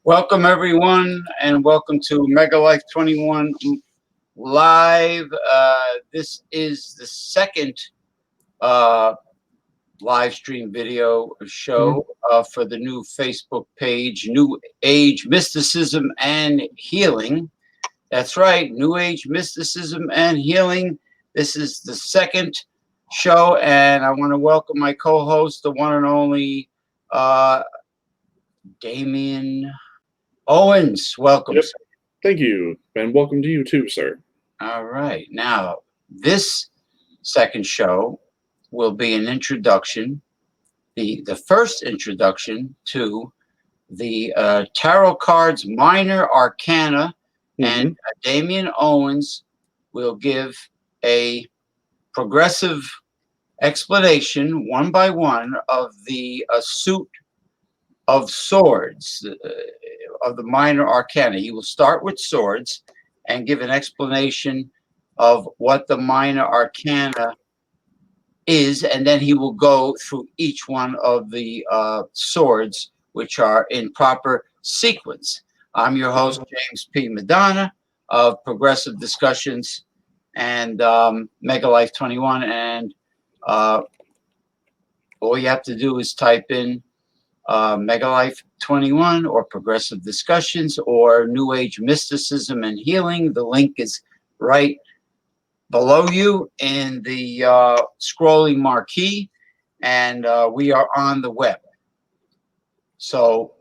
Welcome, everyone, and welcome to Mega Life 21 Live. This is the second live stream video show for the new Facebook page, New Age Mysticism and Healing. That's right, New Age Mysticism and Healing. This is the second show, and I want to welcome my co-host, the one and only Damien Owens. Welcome. Yep. Thank you, and welcome to you too, sir. All right. Now, this second show will be an introduction, the first introduction to the tarot cards Minor Arcana, and Damien Owens will give a progressive explanation, one by one, of the suit of swords, of the Minor Arcana. He will start with swords and give an explanation of what the Minor Arcana is, and then he will go through each one of the swords, which are in proper sequence. I'm your host, James P. Madonna of Progressive Discussions and Mega Life 21, and all you have to do is type in Mega Life 21 or Progressive Discussions or New Age Mysticism and Healing. The link is right below you in the scrolling marquee, and we are on the web. So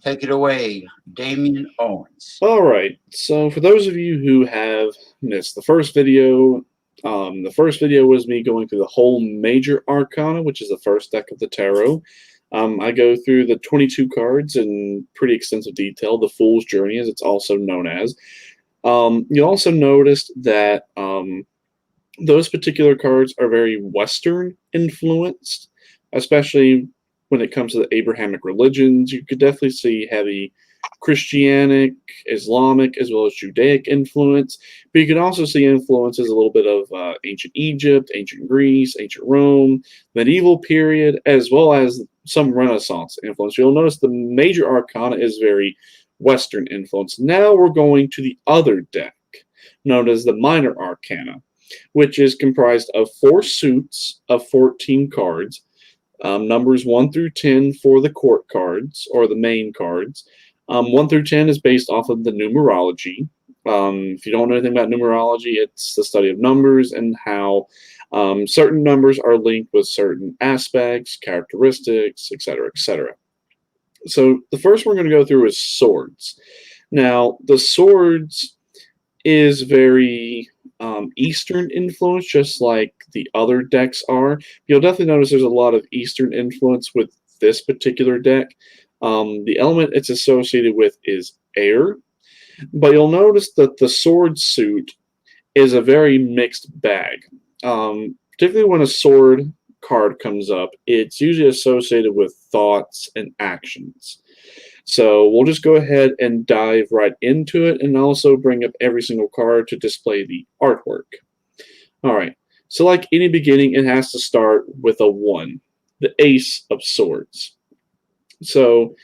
take it away, Damien Owens. All right. So for those of you who have missed the first video was me going through the whole Major Arcana, which is the first deck of the tarot. I go through the 22 cards in pretty extensive detail, the Fool's Journey, as it's also known as. You also noticed that those particular cards are very Western influenced, especially when it comes to the Abrahamic religions. You could definitely see heavy Christianic, Islamic, as well as Judaic influence, but you can also see influences a little bit of ancient Egypt, ancient Greece, ancient Rome, medieval period, as well as some Renaissance influence. You'll notice the Major Arcana is very Western influence. Now we're going to the other deck, known as the Minor Arcana, which is comprised of 4 suits of 14 cards, numbers 1 through 10 for the court cards, or the main cards. 1 through 10 is based off of the numerology. If you don't know anything about numerology, it's the study of numbers and how certain numbers are linked with certain aspects, characteristics, etc., etc. So the first one we're going to go through is swords. Now, the swords is very Eastern influence, just like the other decks are. You'll definitely notice there's a lot of Eastern influence with this particular deck. The element it's associated with is air, but you'll notice that the sword suit is a very mixed bag. Particularly when a sword card comes up, it's usually associated with thoughts and actions. So we'll just go ahead and dive right into it, and also bring up every single card to display the artwork. All right, so like any beginning, it has to start with a 1, the Ace of Swords. So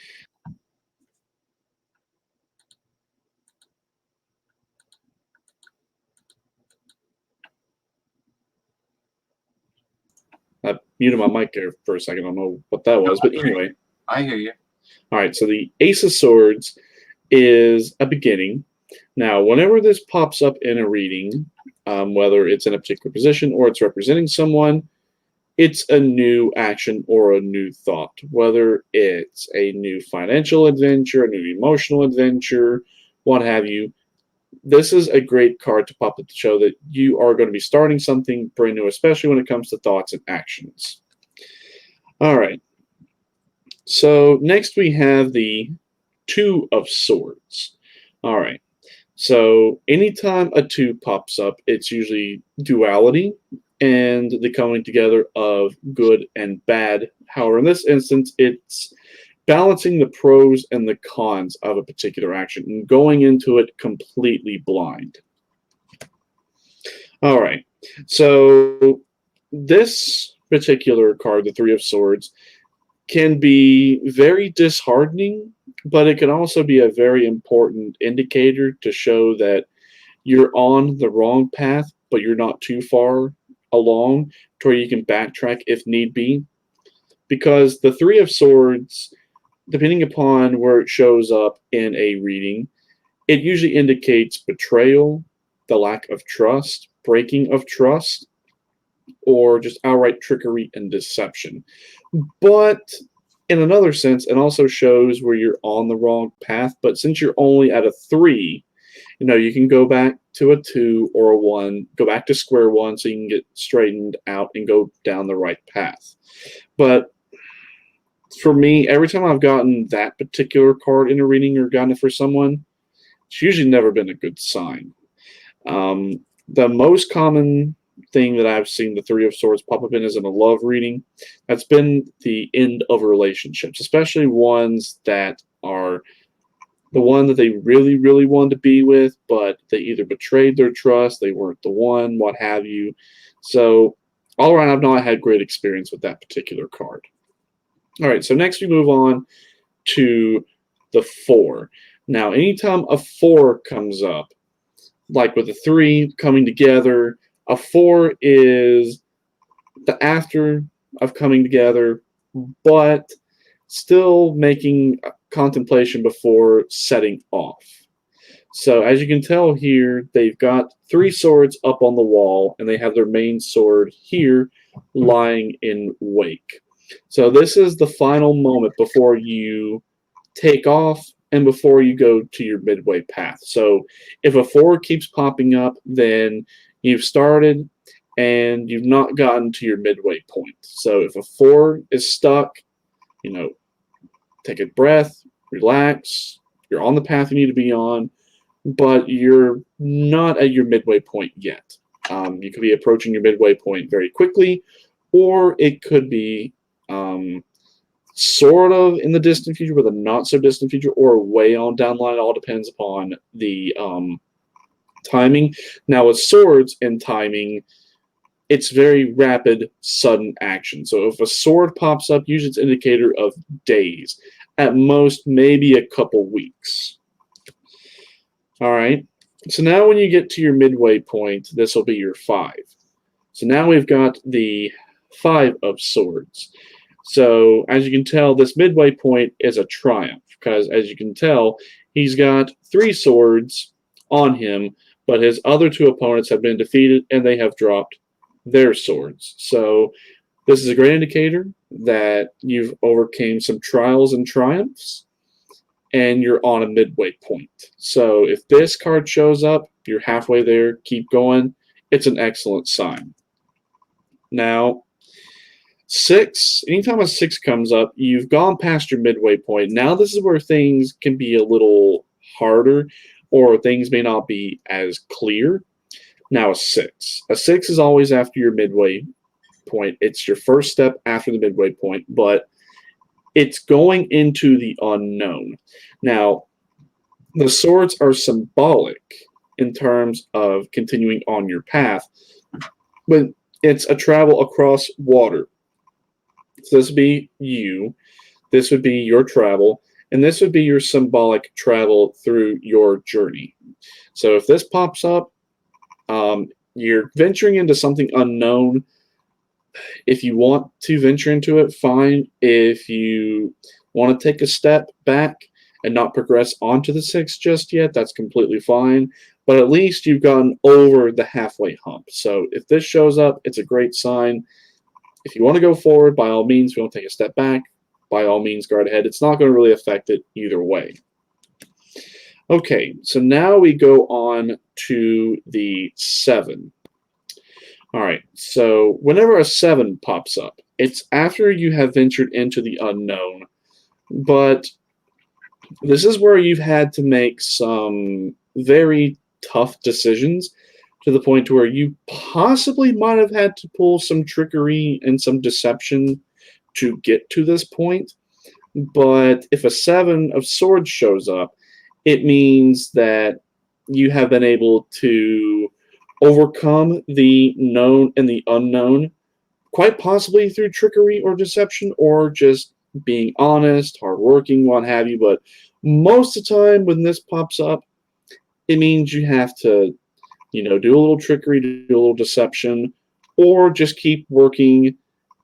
I muted my mic there for a second. I don't know what that was, but anyway. I hear you. All right, so the Ace of Swords is a beginning. Now, whenever this pops up in a reading, whether it's in a particular position or it's representing someone, it's a new action or a new thought. Whether it's a new financial adventure, a new emotional adventure, what have you, this is a great card to pop up to show that you are going to be starting something brand new, especially when it comes to thoughts and actions. All right. So next we have the Two of Swords. All right. So anytime a 2 pops up, it's usually duality and the coming together of good and bad. However, in this instance, it's balancing the pros and the cons of a particular action and going into it completely blind. All right. So this particular card, the Three of Swords, can be very disheartening, but it can also be a very important indicator to show that you're on the wrong path, but you're not too far along to where you can backtrack if need be. Because the Three of Swords, depending upon where it shows up in a reading, it usually indicates betrayal, the lack of trust, breaking of trust, or just outright trickery and deception. But in another sense, it also shows where you're on the wrong path. But since you're only at a 3, you can go back to a 2 or a 1, go back to square one so you can get straightened out and go down the right path. But for me, every time I've gotten that particular card in a reading or gotten it for someone, it's usually never been a good sign. The most common thing that I've seen the Three of Swords pop up in is in a love reading. That's been the end of relationships, especially ones that are the one that they really, really wanted to be with, but they either betrayed their trust, they weren't the one, what have you. So all around, I've not had great experience with that particular card. All right, so next we move on to the 4. Now, anytime a 4 comes up, like with a 3 coming together, a 4 is the after of coming together, but still making contemplation before setting off. So as you can tell here, they've got 3 swords up on the wall, and they have their main sword here lying in wake. So this is the final moment before you take off and before you go to your midway path. So if a 4 keeps popping up, then you've started and you've not gotten to your midway point. So if a 4 is stuck, take a breath, relax. You're on the path you need to be on, but you're not at your midway point yet. You could be approaching your midway point very quickly, or it could be sort of in the distant future, but a not so distant future, or way on down the line. It all depends upon the timing. Now, with swords and timing, it's very rapid, sudden action. So if a sword pops up, usually it's an indicator of days. At most, maybe a couple weeks. All right. So now when you get to your midway point, this will be your 5. So now we've got the 5 of Swords. So as you can tell, this midway point is a triumph because, as you can tell, he's got 3 swords on him, but his other 2 opponents have been defeated and they have dropped their swords. So this is a great indicator that you've overcame some trials and triumphs and you're on a midway point. So if this card shows up, you're halfway there, keep going. It's an excellent sign. Now, 6, anytime a 6 comes up, you've gone past your midway point. Now this is where things can be a little harder or things may not be as clear. Now a 6. A 6 is always after your midway point. It's your first step after the midway point, but it's going into the unknown. Now, the swords are symbolic in terms of continuing on your path, but it's a travel across water. So this would be you, this would be your travel, and this would be your symbolic travel through your journey. So if this pops up, you're venturing into something unknown. If you want to venture into it, fine. If you want to take a step back and not progress onto the 6 just yet, that's completely fine. But at least you've gotten over the halfway hump. So if this shows up, it's a great sign. If you want to go forward, by all means. If you want to take a step back, by all means, guard ahead. It's not going to really affect it either way. Okay, so now we go on to the 7. All right, so whenever a 7 pops up, it's after you have ventured into the unknown, but this is where you've had to make some very tough decisions to the point where you possibly might have had to pull some trickery and some deception to get to this point. But if a 7 of swords shows up, it means that you have been able to overcome the known and the unknown, quite possibly through trickery or deception, or just being honest, hardworking, what have you. But most of the time when this pops up, it means you have to, do a little trickery, do a little deception, or just keep working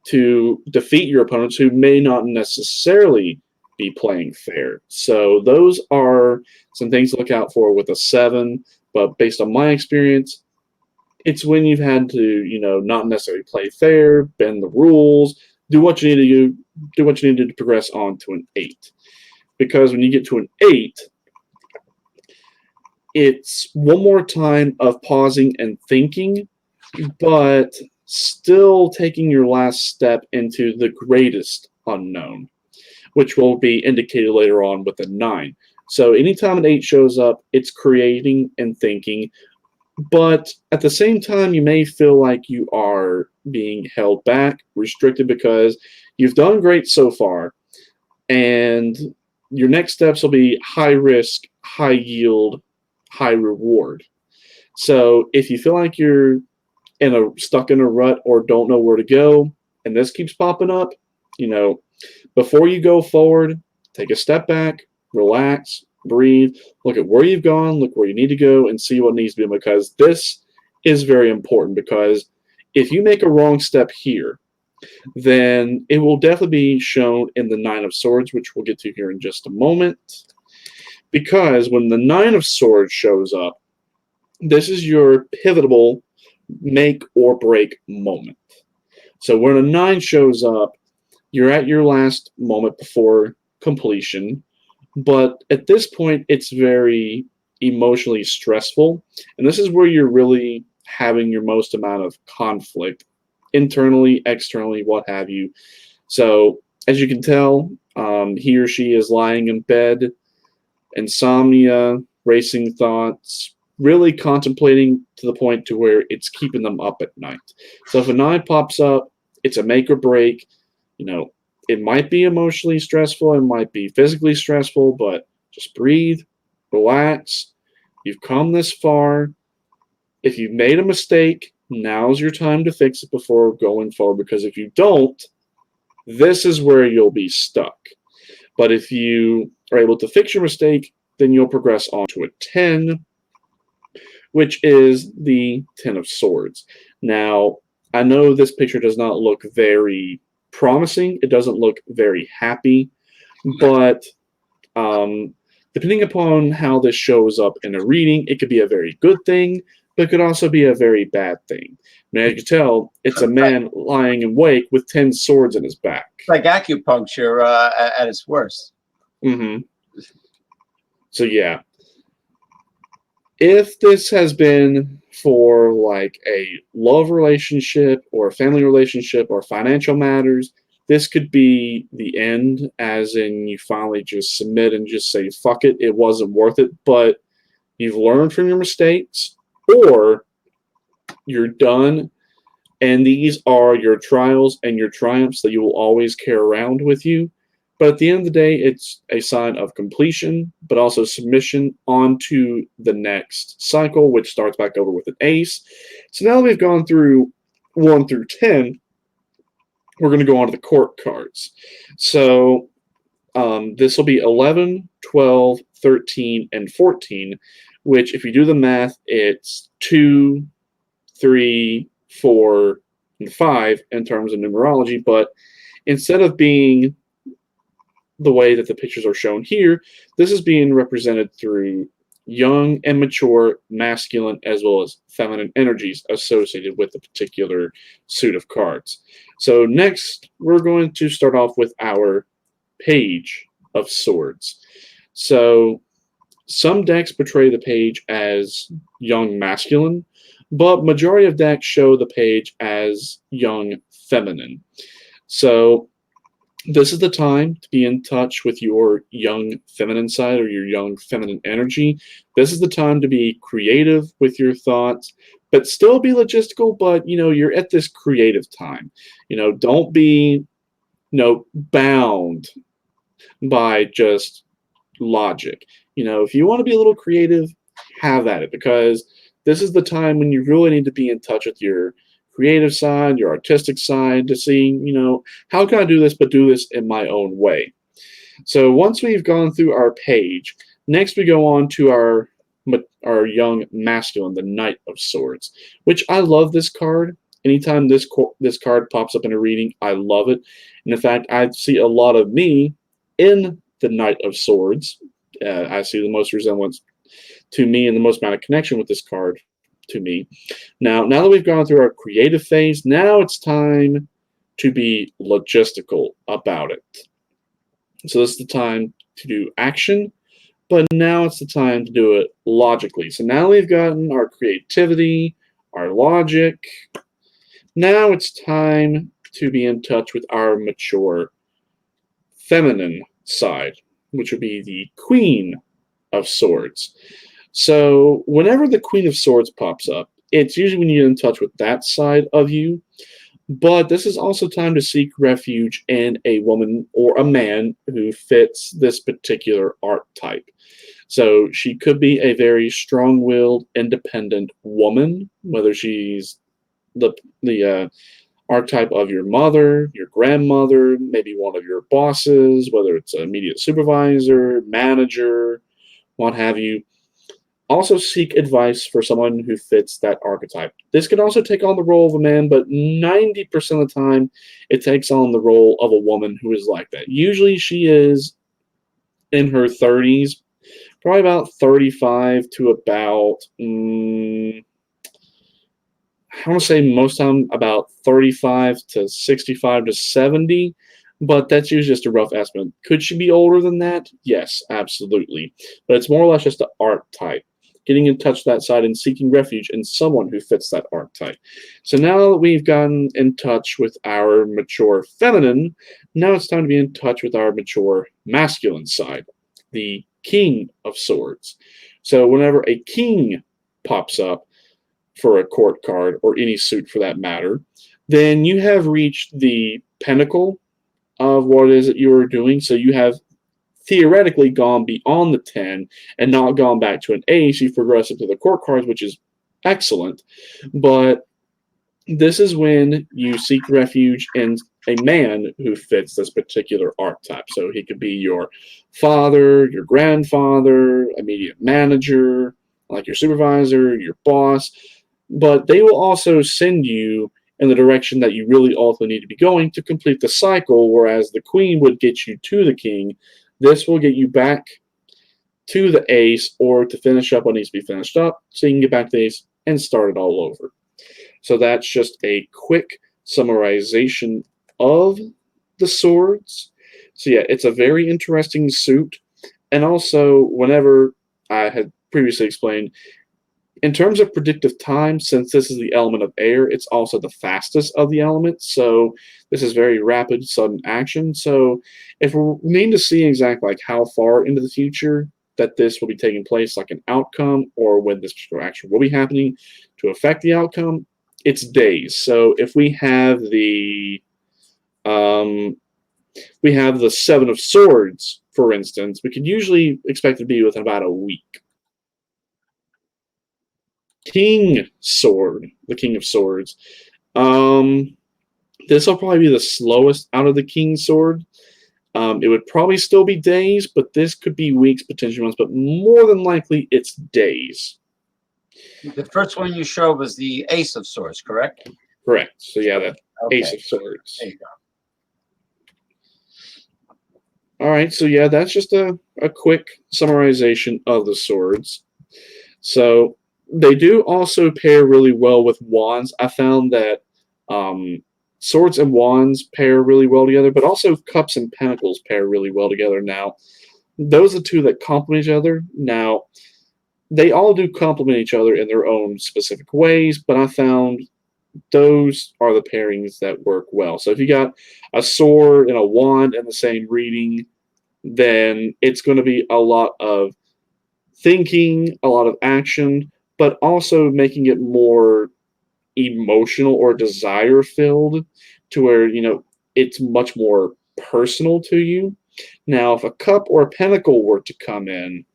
to defeat your opponents who may not necessarily be playing fair. So those are some things to look out for with a 7, but based on my experience, it's when you've had to, not necessarily play fair, bend the rules, do what you need to do what you need to do to progress on to an 8. Because when you get to an 8, it's one more time of pausing and thinking, but still taking your last step into the greatest unknown, which will be indicated later on with a 9. So anytime an 8 shows up, it's creating and thinking, but at the same time, you may feel like you are being held back, restricted, because you've done great so far, and your next steps will be high risk, high yield, high reward. So if you feel like you're stuck in a rut or don't know where to go, and this keeps popping up, before you go forward, take a step back, relax, breathe, look at where you've gone, look where you need to go, and see what needs to be done, because this is very important. Because if you make a wrong step here, then it will definitely be shown in the 9 of Swords, which we'll get to here in just a moment. Because when the 9 of Swords shows up, this is your pivotal make or break moment. So when a 9 shows up, you're at your last moment before completion, but at this point, it's very emotionally stressful, and this is where you're really having your most amount of conflict, internally, externally, what have you. So, as you can tell, he or she is lying in bed, insomnia, racing thoughts, really contemplating to the point to where it's keeping them up at night. So if a 9 pops up, it's a make or break. It might be emotionally stressful, it might be physically stressful, but just breathe, relax. You've come this far. If you've made a mistake, now's your time to fix it before going forward, because if you don't, this is where you'll be stuck. But if you are able to fix your mistake, then you'll progress on to a 10, which is the 10 of Swords. Now, I know this picture does not look very promising. It doesn't look very happy, but depending upon how this shows up in a reading, it could be a very good thing, but it could also be a very bad thing. Now, as you can tell, it's a man lying awake with 10 swords in his back. Like acupuncture at its worst. Mm-hmm. So, yeah. If this has been for like a love relationship or a family relationship or financial matters, this could be the end, as in you finally just submit and just say, fuck it, it wasn't worth it, but you've learned from your mistakes, or you're done, and these are your trials and your triumphs that you will always carry around with you. But at the end of the day, it's a sign of completion, but also submission onto the next cycle, which starts back over with an ace. So now that we've gone through 1 through 10, we're going to go on to the court cards. So this will be 11, 12, 13, and 14, which if you do the math, it's 2, 3, 4, and 5 in terms of numerology. But instead of being the way that the pictures are shown here, this is being represented through young and mature, masculine, as well as feminine energies associated with the particular suit of cards. So next, we're going to start off with our Page of Swords. So some decks portray the page as young masculine, but majority of decks show the page as young feminine. So this is the time to be in touch with your young feminine side or your young feminine energy. This is the time to be creative with your thoughts, but still be logistical, but you're at this creative time. Don't be bound by just logic. If you want to be a little creative, have at it, because this is the time when you really need to be in touch with your creative side, your artistic side, to see, how can I do this, but do this in my own way. So once we've gone through our page, next we go on to our young masculine, the Knight of Swords, which I love this card. Anytime this card pops up in a reading, I love it. And in fact, I see a lot of me in the Knight of Swords. I see the most resemblance to me and the most amount of connection with this card to me. Now that we've gone through our creative phase, now it's time to be logistical about it. So this is the time to do action, but now it's the time to do it logically. So now we've gotten our creativity, our logic. Now it's time to be in touch with our mature feminine side, which would be the Queen of Swords. So whenever the Queen of Swords pops up, it's usually when you're in touch with that side of you. But this is also time to seek refuge in a woman or a man who fits this particular archetype. So she could be a very strong-willed, independent woman, whether she's the archetype of your mother, your grandmother, maybe one of your bosses, whether it's an immediate supervisor, manager, what have you. Also seek advice for someone who fits that archetype. This could also take on the role of a man, but 90% of the time it takes on the role of a woman who is like that. Usually she is in her 30s, probably about 35 to about, I want to say most time about 35 to 65 to 70, but that's usually just a rough estimate. Could she be older than that? Yes, absolutely. But it's more or less just the archetype. Getting in touch with that side and seeking refuge in someone who fits that archetype. So now that we've gotten in touch with our mature feminine, now it's time to be in touch with our mature masculine side, the King of Swords. So whenever a king pops up for a court card, or any suit for that matter, then you have reached the pinnacle of what it is that you are doing. So you have theoretically gone beyond the 10 and not gone back to an ace. You've progressed up to the court cards, which is excellent. But this is when you seek refuge in a man who fits this particular archetype. So he could be your father, your grandfather, immediate manager, like your supervisor, your boss. But they will also send you in the direction that you really ultimately need to be going to complete the cycle, whereas the queen would get you to the king. This will get you back to the ace, or to finish up what needs to be finished up, so you can get back to the ace and start it all over. So that's just a quick summarization of the swords. So yeah, it's a very interesting suit. And also, whenever I had previously explained, in terms of predictive time, since this is the element of air, it's also the fastest of the elements. So this is very rapid, sudden action. So if we need to see exactly like how far into the future that this will be taking place, like an outcome, or when this particular action will be happening to affect the outcome, it's days. So if we have the Seven of Swords, for instance, we could usually expect it to be within about a week. King Sword, the King of Swords. This will probably be the slowest out of the King Sword. It would probably still be days, but this could be weeks, potentially months, but more than likely it's days. The first one you showed was the Ace of Swords, correct? Correct. So yeah, the Okay. Ace of Swords. There you go. All right, so yeah, that's just a quick summarization of the swords. So they do also pair really well with wands. I found that swords and wands pair really well together, but also cups and pentacles pair really well together now. those are two that complement each other. Now, they all do complement each other in their own specific ways, but I found those are the pairings that work well. So if you got a sword and a wand in the same reading, then it's going to be a lot of thinking, a lot of action, but also making it more emotional or desire filled to where, it's much more personal to you. Now, if a cup or a pentacle were to come in,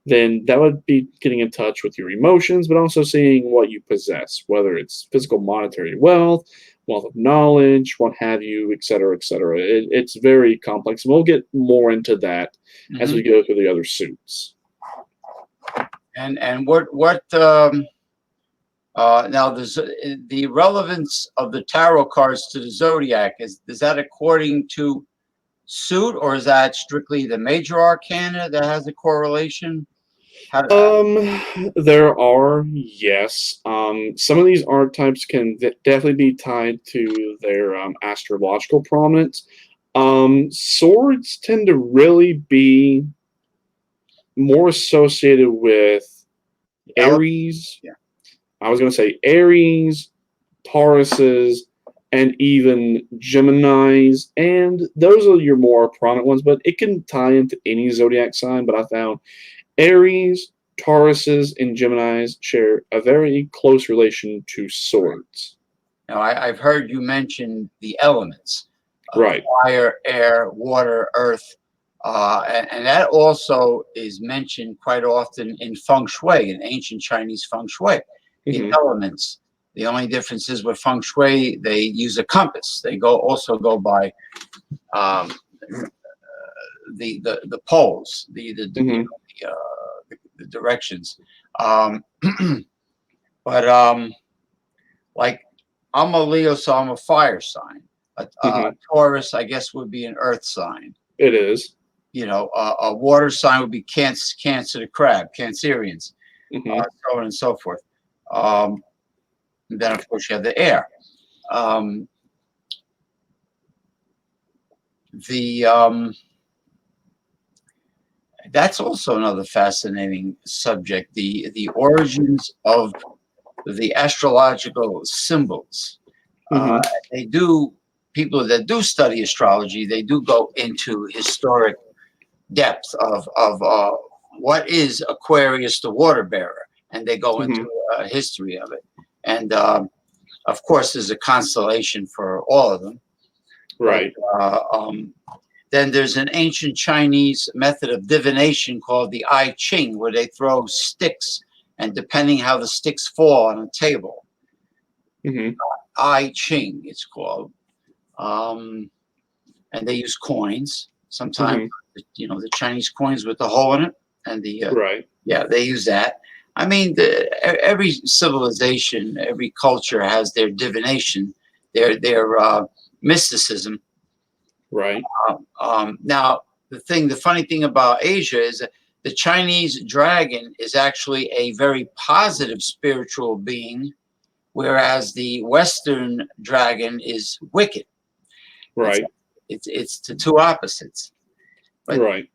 then that would be getting in touch with your emotions, but also seeing what you possess, whether it's physical monetary wealth, wealth of knowledge, what have you, et cetera, et cetera. It's very complex. And we'll get more into that as we go through the other suits. And what now there's the relevance of the tarot cards to the zodiac is that according to suit, or is that strictly the major arcana that has a correlation? There are, yes. Some of these archetypes can definitely be tied to their astrological prominence. Swords tend to really be more associated with Aries. Yeah. I was going to say Aries, Tauruses, and even Geminis, and those are your more prominent ones, but it can tie into any zodiac sign. But I found Aries, Tauruses, and Geminis share a very close relation to swords. Now, I've heard you mention the elements, Right. Fire, air, water, earth, and that also is mentioned quite often in feng shui, in ancient Chinese feng shui. The elements. The only difference is with feng shui, they use a compass. They also go by the poles, the directions. But like I'm a Leo, so I'm a fire sign. A Taurus, I guess, would be an earth sign. It is. A water sign would be Cancer the crab, Cancerians, so on and so forth. And then, of course, you have the air. That's also another fascinating subject. The origins of the astrological symbols. People that do study astrology, they do go into historic depth of what is Aquarius, the water bearer, and they go into a history of it. And of course, there's a constellation for all of them. Right. But, then there's an ancient Chinese method of divination called the I Ching, where they throw sticks, and depending how the sticks fall on a table, I Ching it's called. And they use coins. Sometimes, the Chinese coins with the hole in it, and they use that. I mean, every civilization, every culture has their divination, their mysticism. Right. Now, the funny thing about Asia is that the Chinese dragon is actually a very positive spiritual being, whereas the Western dragon is wicked. Right. It's the two opposites. But,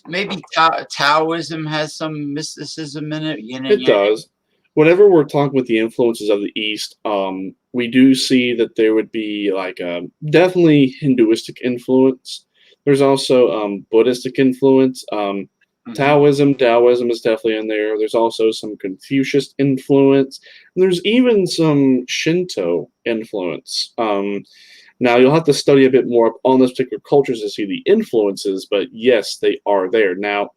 maybe Taoism has some mysticism in it. It does. Whenever we're talking with the influences of the East, we do see that there would be like definitely Hinduistic influence. There's also Buddhistic influence. Taoism is definitely in there. There's also some Confucius influence. And there's even some Shinto influence. Now, you'll have to study a bit more on those particular cultures to see the influences, but yes, they are there. Now,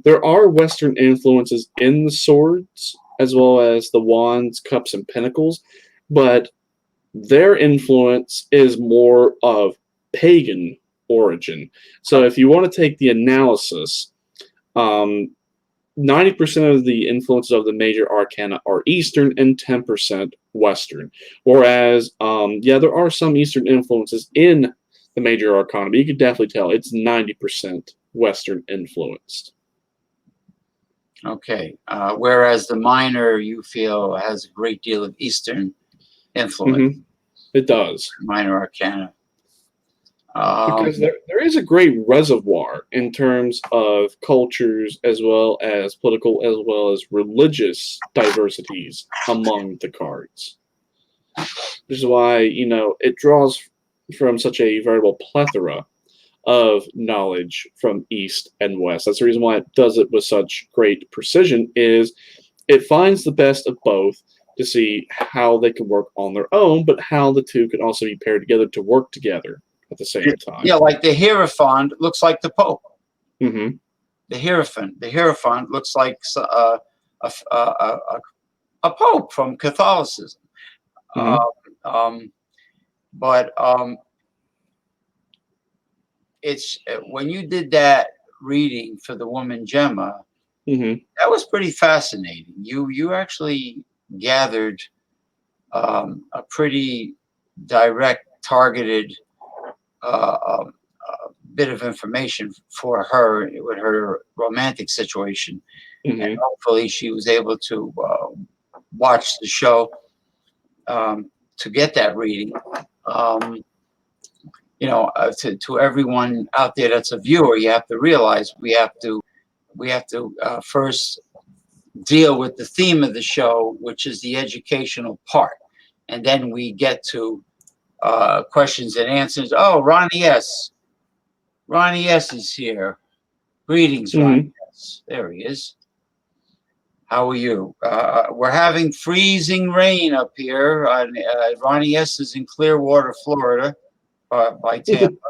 there are Western influences in the swords, as well as the wands, cups, and pentacles, but their influence is more of pagan origin. So if you want to take the analysis, 90% of the influences of the major arcana are Eastern and 10% Western. Whereas, there are some Eastern influences in the major arcana, but you can definitely tell it's 90% Western influenced. Okay. Whereas the minor, you feel, has a great deal of Eastern influence. It does. Minor arcana. Because there is a great reservoir in terms of cultures as well as political as well as religious diversities among the cards. Which is why, it draws from such a veritable plethora of knowledge from East and West. That's the reason why it does it with such great precision, is it finds the best of both to see how they can work on their own, but how the two can also be paired together to work together at the same time. Yeah, like the Hierophant looks like the Pope. Mm-hmm. The Hierophant looks like a Pope from Catholicism. Mm-hmm. But it's when you did that reading for the woman Gemma, Mm-hmm. that was pretty fascinating. You actually gathered a pretty direct, targeted bit of information for her with her romantic situation, and Mm-hmm. hopefully she was able to watch the show to get that reading. To everyone out there that's a viewer, you have to realize we have to first deal with the theme of the show, which is the educational part, and then we get to questions and answers. Oh, Ronnie S. Ronnie S. is here. Greetings, Mm-hmm. Ronnie S. There he is. How are you? We're having freezing rain up here. Ronnie S. is in Clearwater, Florida, by Tampa.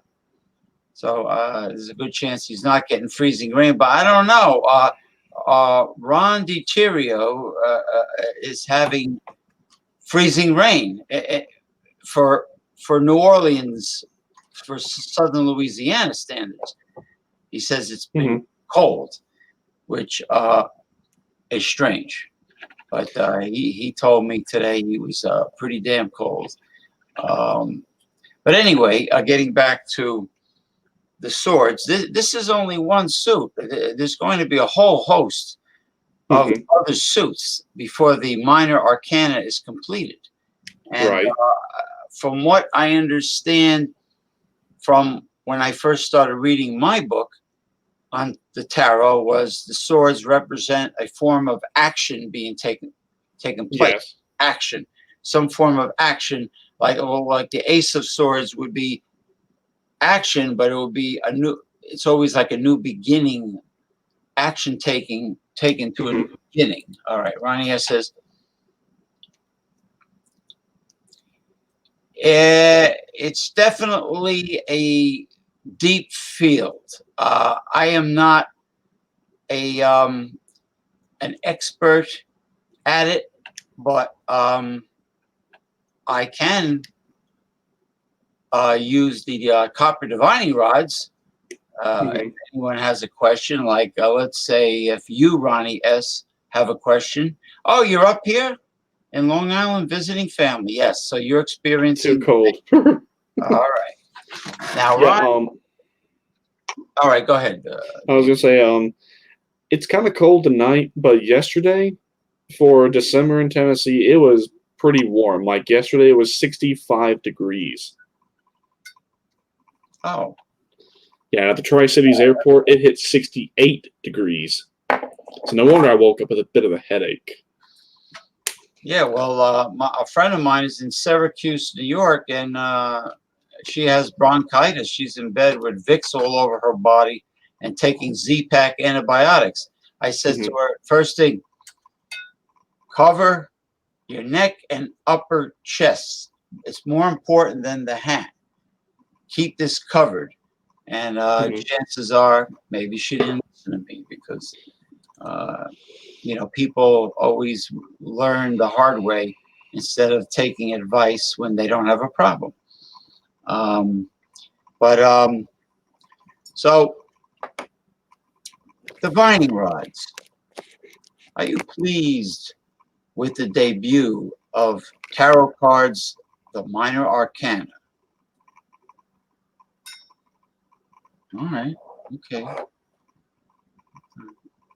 So there's a good chance he's not getting freezing rain. But I don't know. Ron DiTirio is having freezing rain for New Orleans, for southern Louisiana standards. He says it's been cold, which is strange. But he told me today he was pretty damn cold. But anyway, getting back to the swords, this is only one suit. There's going to be a whole host of other suits before the minor arcana is completed. And Right. From what I understand from when I first started reading my book on the tarot, was the swords represent a form of action being taken place. Yes. Action, some form of action, like the Ace of Swords would be action, but it would be a new. It's always like a new beginning, action taken to a new beginning. All right, Ronnie says, it's definitely a deep field. I am not an expert at it, but I can use the copper divining rods. If anyone has a question, like let's say if you, Ronnie S., have a question. Oh, you're up here in Long Island visiting family. Yes, so you're experiencing too cold. All right. Now, Yeah. Ron. All right, go ahead. I was gonna say, it's kind of cold tonight, but yesterday, for December in Tennessee, it was pretty warm. Like yesterday, it was 65 degrees. Oh. Yeah, at the Tri-Cities airport, it hit 68 degrees. So no wonder I woke up with a bit of a headache. Yeah, well, a friend of mine is in Syracuse, New York, and she has bronchitis. She's in bed with Vicks all over her body and taking Z-Pack antibiotics. I said to her, first thing, cover your neck and upper chest. It's more important than the hat. Keep this covered. And chances are maybe she didn't listen to me because, people always learn the hard way instead of taking advice when they don't have a problem. So divining rods. Are you pleased with the debut of tarot cards, the minor arcana? All right. Okay.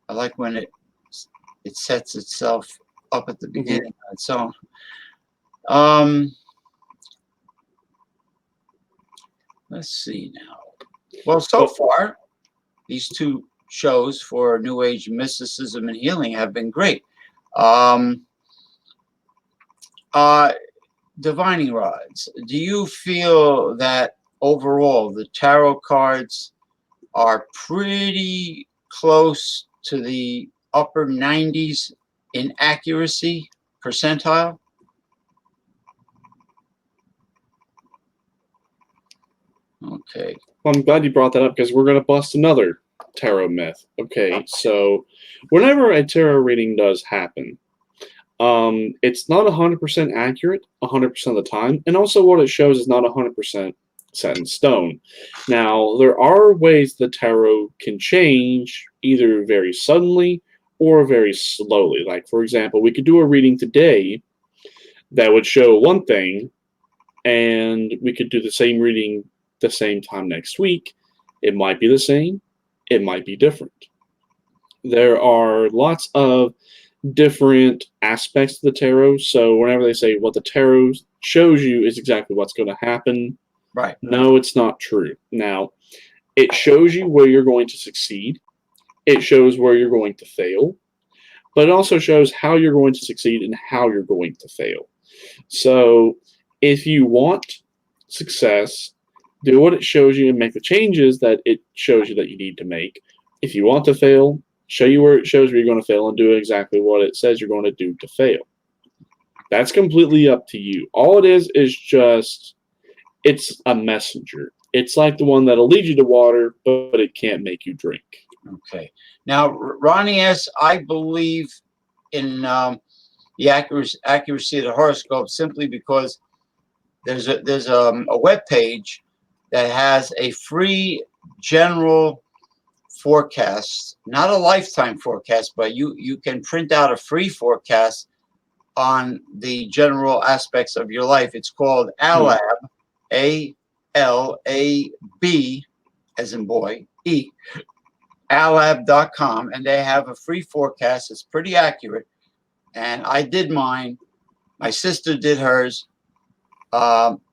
I like when it sets itself up at the beginning on its own. Let's see now. Well, so far, these two shows for New Age mysticism and healing have been great. Um, Divining rods. Do you feel that overall the tarot cards are pretty close to the upper 90s in accuracy percentile? Okay. Well, I'm glad you brought that up because we're going to bust another tarot myth. Okay, so whenever a tarot reading does happen, it's not 100% accurate 100% of the time, and also what it shows is not 100% set in stone. Now, there are ways the tarot can change either very suddenly or very slowly. Like, for example, we could do a reading today that would show one thing, and we could do the same reading the same time next week. It might be the same, it might be different. There are lots of different aspects of the tarot, so whenever they say what the tarot shows you is exactly what's going to happen, right? No, it's not true. Now, it shows you where you're going to succeed, it shows where you're going to fail, but it also shows how you're going to succeed and how you're going to fail. So if you want success, do what it shows you and make the changes that it shows you that you need to make. If you want to fail, show you where it shows where you're going to fail and do exactly what it says you're going to do to fail. That's completely up to you. All it is just, it's a messenger. It's like the one that'll lead you to water, but it can't make you drink. Okay. Now, Ronnie S., I believe in the accuracy of the horoscope simply because there's a web page that has a free general forecast, not a lifetime forecast, but you can print out a free forecast on the general aspects of your life. It's called ALAB, ALAB, as in boy, E, alab.com, and they have a free forecast. It's pretty accurate. And I did mine. My sister did hers.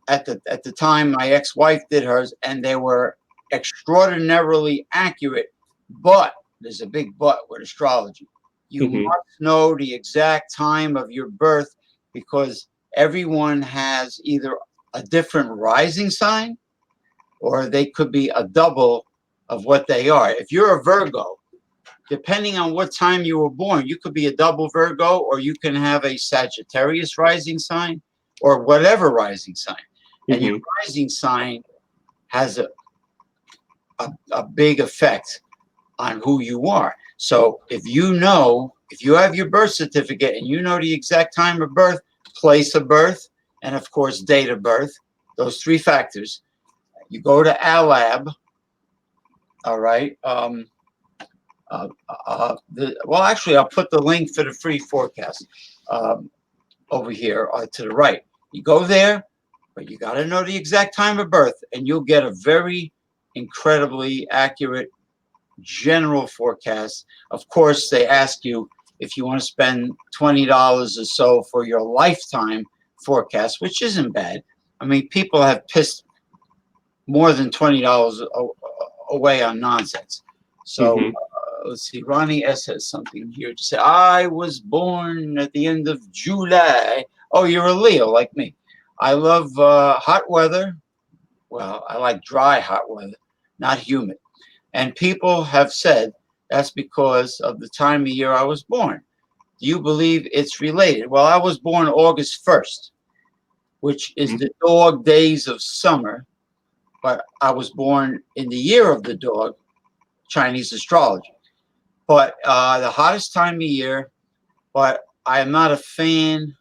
At the time, my ex-wife did hers, and they were extraordinarily accurate. But there's a big but with astrology. You must know the exact time of your birth because everyone has either a different rising sign or they could be a double of what they are. If you're a Virgo, depending on what time you were born, you could be a double Virgo, or you can have a Sagittarius rising sign, or whatever rising sign. And your rising sign has a big effect on who you are. So if you have your birth certificate and you know the exact time of birth, place of birth, and of course date of birth, those three factors, you go to ALAB. All right. Well, actually, I'll put the link for the free forecast over here to the right. You go there, but you got to know the exact time of birth, and you'll get a very incredibly accurate general forecast. Of course, they ask you if you want to spend $20 or so for your lifetime forecast, which isn't bad. I mean, people have pissed more than $20 away on nonsense. So let's see. Ronnie S. has something here to say. I was born at the end of July. Oh, you're a Leo like me. I love hot weather. Well, I like dry hot weather, not humid. And people have said that's because of the time of year I was born. Do you believe it's related? Well, I was born August 1st, which is the dog days of summer. But I was born in the year of the dog, Chinese astrology. But the hottest time of year, but I am not a fan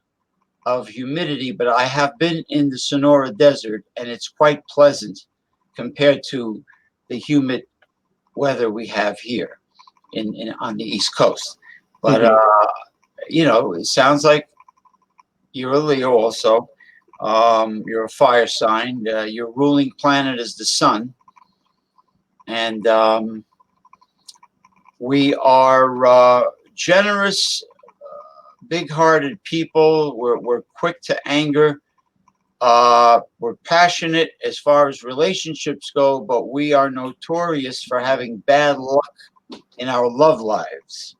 of humidity, but I have been in the Sonora Desert, and it's quite pleasant compared to the humid weather we have here on the East Coast. But, it sounds like you're a Leo also. You're a fire sign. Your ruling planet is the sun. And we are generous, big-hearted people. We're quick to anger. We're passionate as far as relationships go, but we are notorious for having bad luck in our love lives.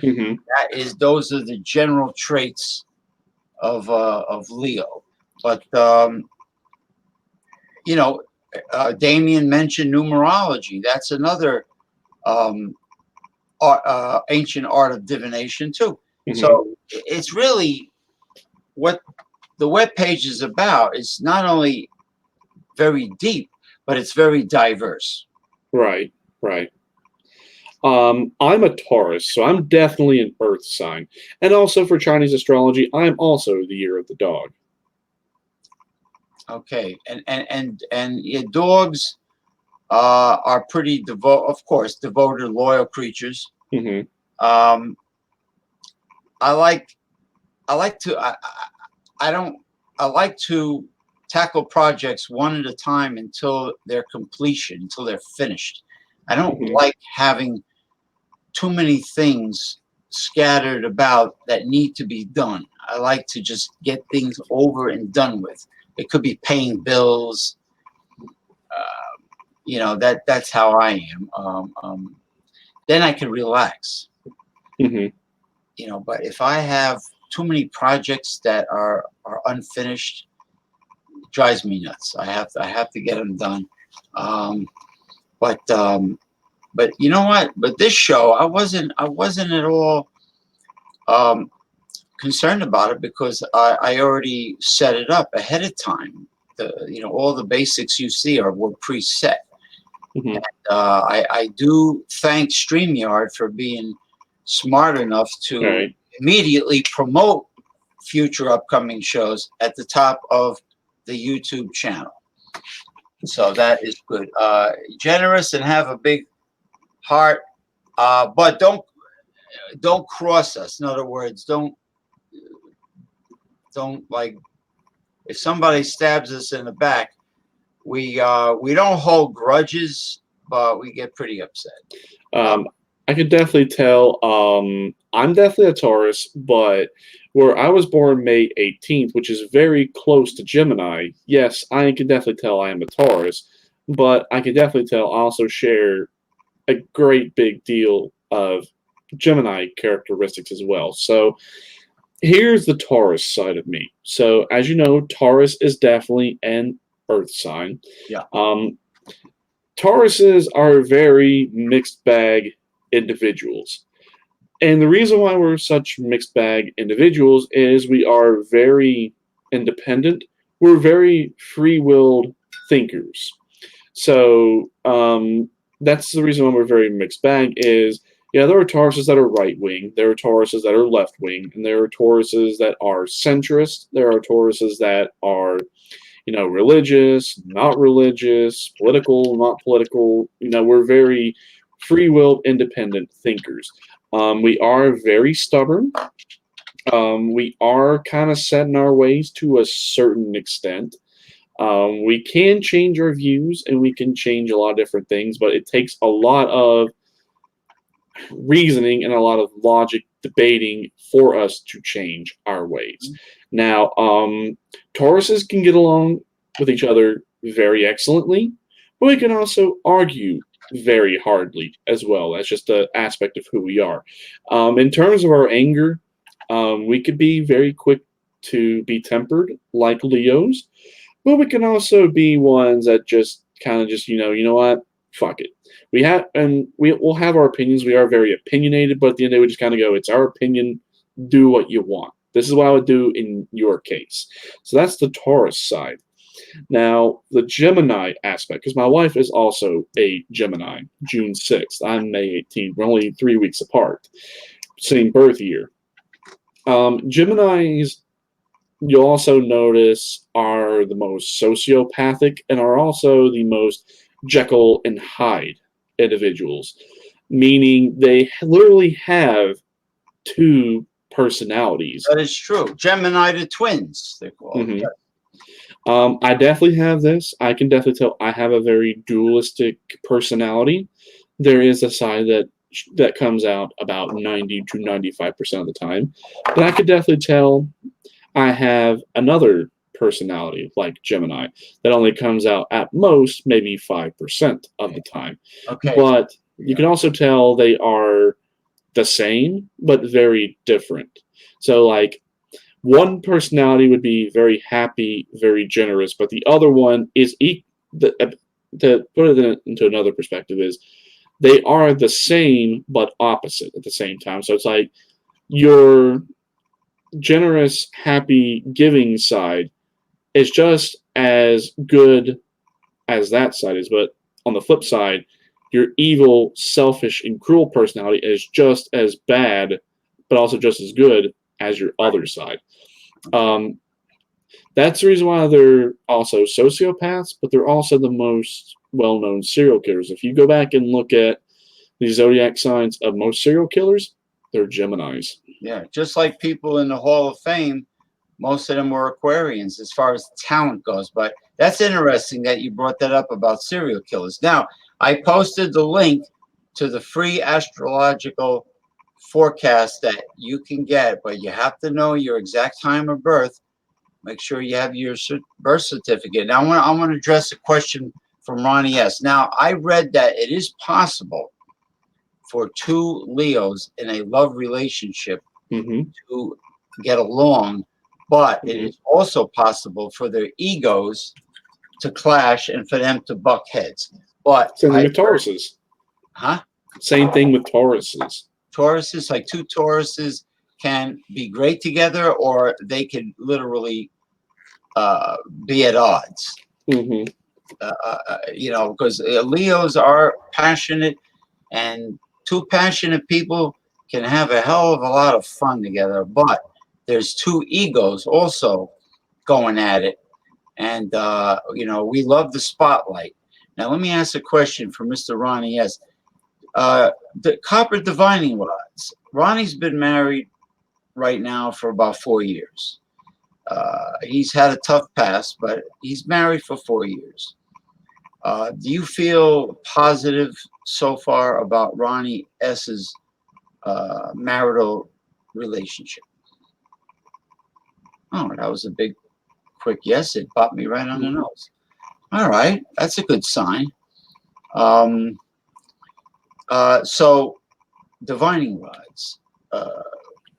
Mm-hmm. Those are the general traits of Leo. But you know, Damien mentioned numerology. That's another ancient art of divination too. Mm-hmm. So it's really what the web page is about. It's not only very deep, but it's very diverse. Right, right. I'm a Taurus, so I'm definitely an Earth sign. And also for Chinese astrology, I'm also the year of the dog. Okay, and your dogs are pretty devoted, loyal creatures. Mm-hmm. Um, I like I don't I like to tackle projects one at a time until their completion, until they're finished. I don't Mm-hmm. like having too many things scattered about that need to be done. I like to just get things over and done with. It could be paying bills. That's how I am. Then I can relax. Mm-hmm. But if I have too many projects that are unfinished, it drives me nuts. I have to get them done. Um, but you know what? But this show, I wasn't at all concerned about it because I already set it up ahead of time. All the basics you see were preset. Mm-hmm. I do thank StreamYard for being smart enough to Right. immediately promote future upcoming shows at the top of the YouTube channel. So that is good. Generous and have a big heart, but don't cross us. In other words, don't like if somebody stabs us in the back, we don't hold grudges, but we get pretty upset. I can definitely tell. I'm definitely a Taurus, but where I was born May 18th, which is very close to Gemini, yes, I can definitely tell I am a Taurus, but I can definitely tell I also share a great big deal of Gemini characteristics as well. So here's the Taurus side of me. So as you know, Taurus is definitely an Earth sign. Yeah. Tauruses are very mixed bag individuals. And the reason why we're such mixed bag individuals is we are very independent. We're very free willed thinkers. So that's the reason why we're very mixed bag is, yeah, there are Tauruses that are right wing, there are Tauruses that are left wing, and there are Tauruses that are centrist, there are Tauruses that are religious, not religious, political, not political. We're very free-willed, independent thinkers. We are very stubborn. We are kind of set in our ways to a certain extent. We can change our views and we can change a lot of different things, but it takes a lot of reasoning and a lot of logic debating for us to change our ways. Now, Tauruses can get along with each other very excellently, but we can also argue very hardly as well. That's just an aspect of who we are. In terms of our anger, we could be very quick to be tempered like Leos, but we can also be ones that just kind of just, you know what, fuck it. We'll have our opinions. We are very opinionated, but at the end of the day, we just kind of go, it's our opinion. Do what you want. This is what I would do in your case. So that's the Taurus side. Now, the Gemini aspect, because my wife is also a Gemini, June 6th. I'm May 18th. We're only 3 weeks apart. Same birth year. Geminis, you'll also notice, are the most sociopathic and are also the most Jekyll and Hyde individuals, meaning they literally have two personalities. That is true. Gemini the twins, they call Mm-hmm. it. I definitely have this. I can definitely tell I have a very dualistic personality. There is a side that comes out about 90 to 95% of the time, but I could definitely tell I have another personality like Gemini. That only comes out at most maybe 5% of the time. Okay. But you can also tell they are the same, but very different. So, like, one personality would be very happy, very generous, but the other one is to put it into another perspective is they are the same but opposite at the same time. So it's like your generous, happy, giving side is just as good as that side is, but on the flip side, your evil, selfish, and cruel personality is just as bad, but also just as good as your other side. That's the reason why they're also sociopaths, but they're also the most well-known serial killers. If you go back and look at the zodiac signs of most serial killers, they're Geminis. Yeah, just like people in the Hall of Fame, most of them were Aquarians as far as talent goes. But that's interesting that you brought that up about serial killers. Now, I posted the link to the free astrological forecast that you can get, but you have to know your exact time of birth. Make sure you have your birth certificate. Now, I want to address a question from Ronnie S. Now, I read that it is possible for two Leos in a love relationship to get along, but it is also possible for their egos to clash and for them to butt heads. But same thing with Tauruses. Huh? Same thing with Tauruses. Tauruses, like two Tauruses can be great together, or they can literally be at odds. You know, because Leos are passionate, and two passionate people can have a hell of a lot of fun together. But there's two egos also going at it, and you know, we love the spotlight. Now, let me ask a question for Mr. Ronnie S. The copper divining rods. Ronnie's been married right now for about 4 years. He's had a tough past, but he's married for 4 years. Do you feel positive so far about Ronnie S.'s marital relationship? Oh, that was a big, quick yes. It popped me right on the nose. All right, that's a good sign. So, divining rods.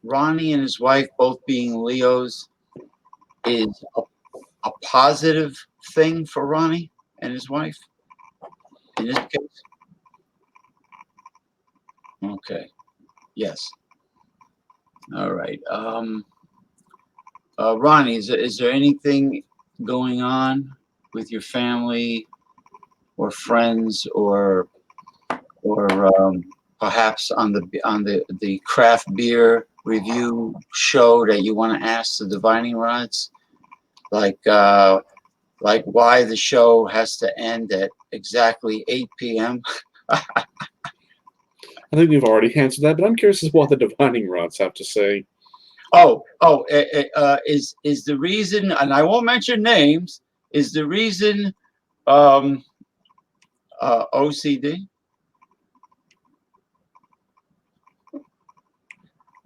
Ronnie and his wife both being Leos is a positive thing for Ronnie and his wife in this case? Okay. Yes. All right. Ronnie, is there anything going on with your family or friends or perhaps on the craft beer review show that you want to ask the divining rods, like why the show has to end at exactly 8 p.m. I think we've already answered that, but I'm curious as to what the divining rods have to say. Is the reason, and I won't mention names, is the reason OCD?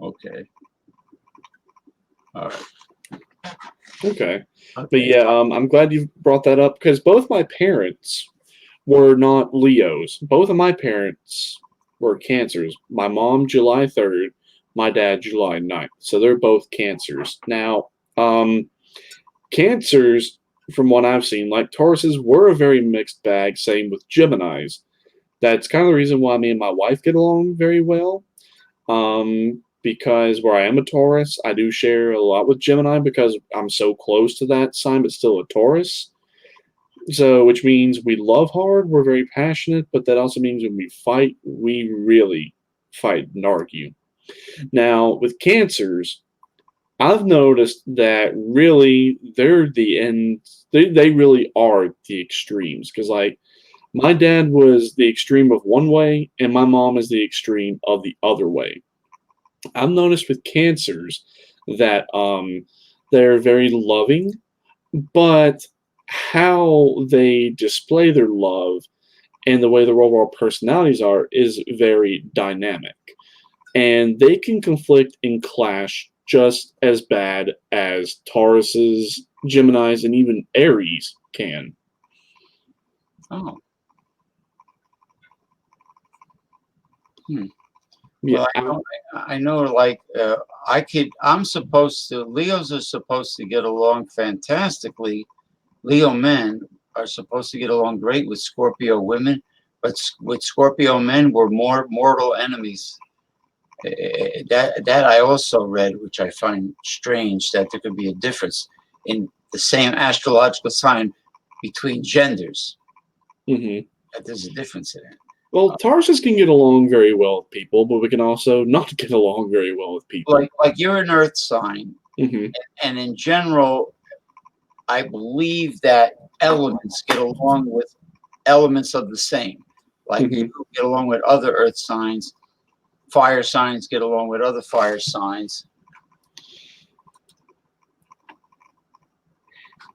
Okay. All right. Okay. But yeah, I'm glad you brought that up because both my parents were not Leos. Both of my parents were Cancers. My mom, July 3rd. My dad, July 9th. So they're both Cancers. Now, Cancers, from what I've seen, like Tauruses, were a very mixed bag. Same with Geminis. That's kind of the reason why me and my wife get along very well. Because where I am a Taurus, I do share a lot with Gemini because I'm so close to that sign, but still a Taurus. So, which means we love hard, we're very passionate, but that also means when we fight, we really fight and argue. Now, with Cancers, I've noticed that really they're the end, they really are the extremes. Because, like, my dad was the extreme of one way, and my mom is the extreme of the other way. I've noticed with Cancers that they're very loving, but how they display their love and the way their overall personalities are is very dynamic. And they can conflict and clash just as bad as Taurus's, Gemini's, and even Aries can. Oh. Yeah, Well, I know, like, Leos are supposed to get along fantastically. Leo men are supposed to get along great with Scorpio women, but with Scorpio men, we're more mortal enemies. That I also read, which I find strange, that there could be a difference in the same astrological sign between genders. mm-hmm. That there's a difference in it. Well, Tauruses can get along very well with people, but we can also not get along very well with people. Like you're an Earth sign, mm-hmm. and in general, I believe that elements get along with elements of the same. Like mm-hmm. you get along with other Earth signs, fire signs get along with other fire signs.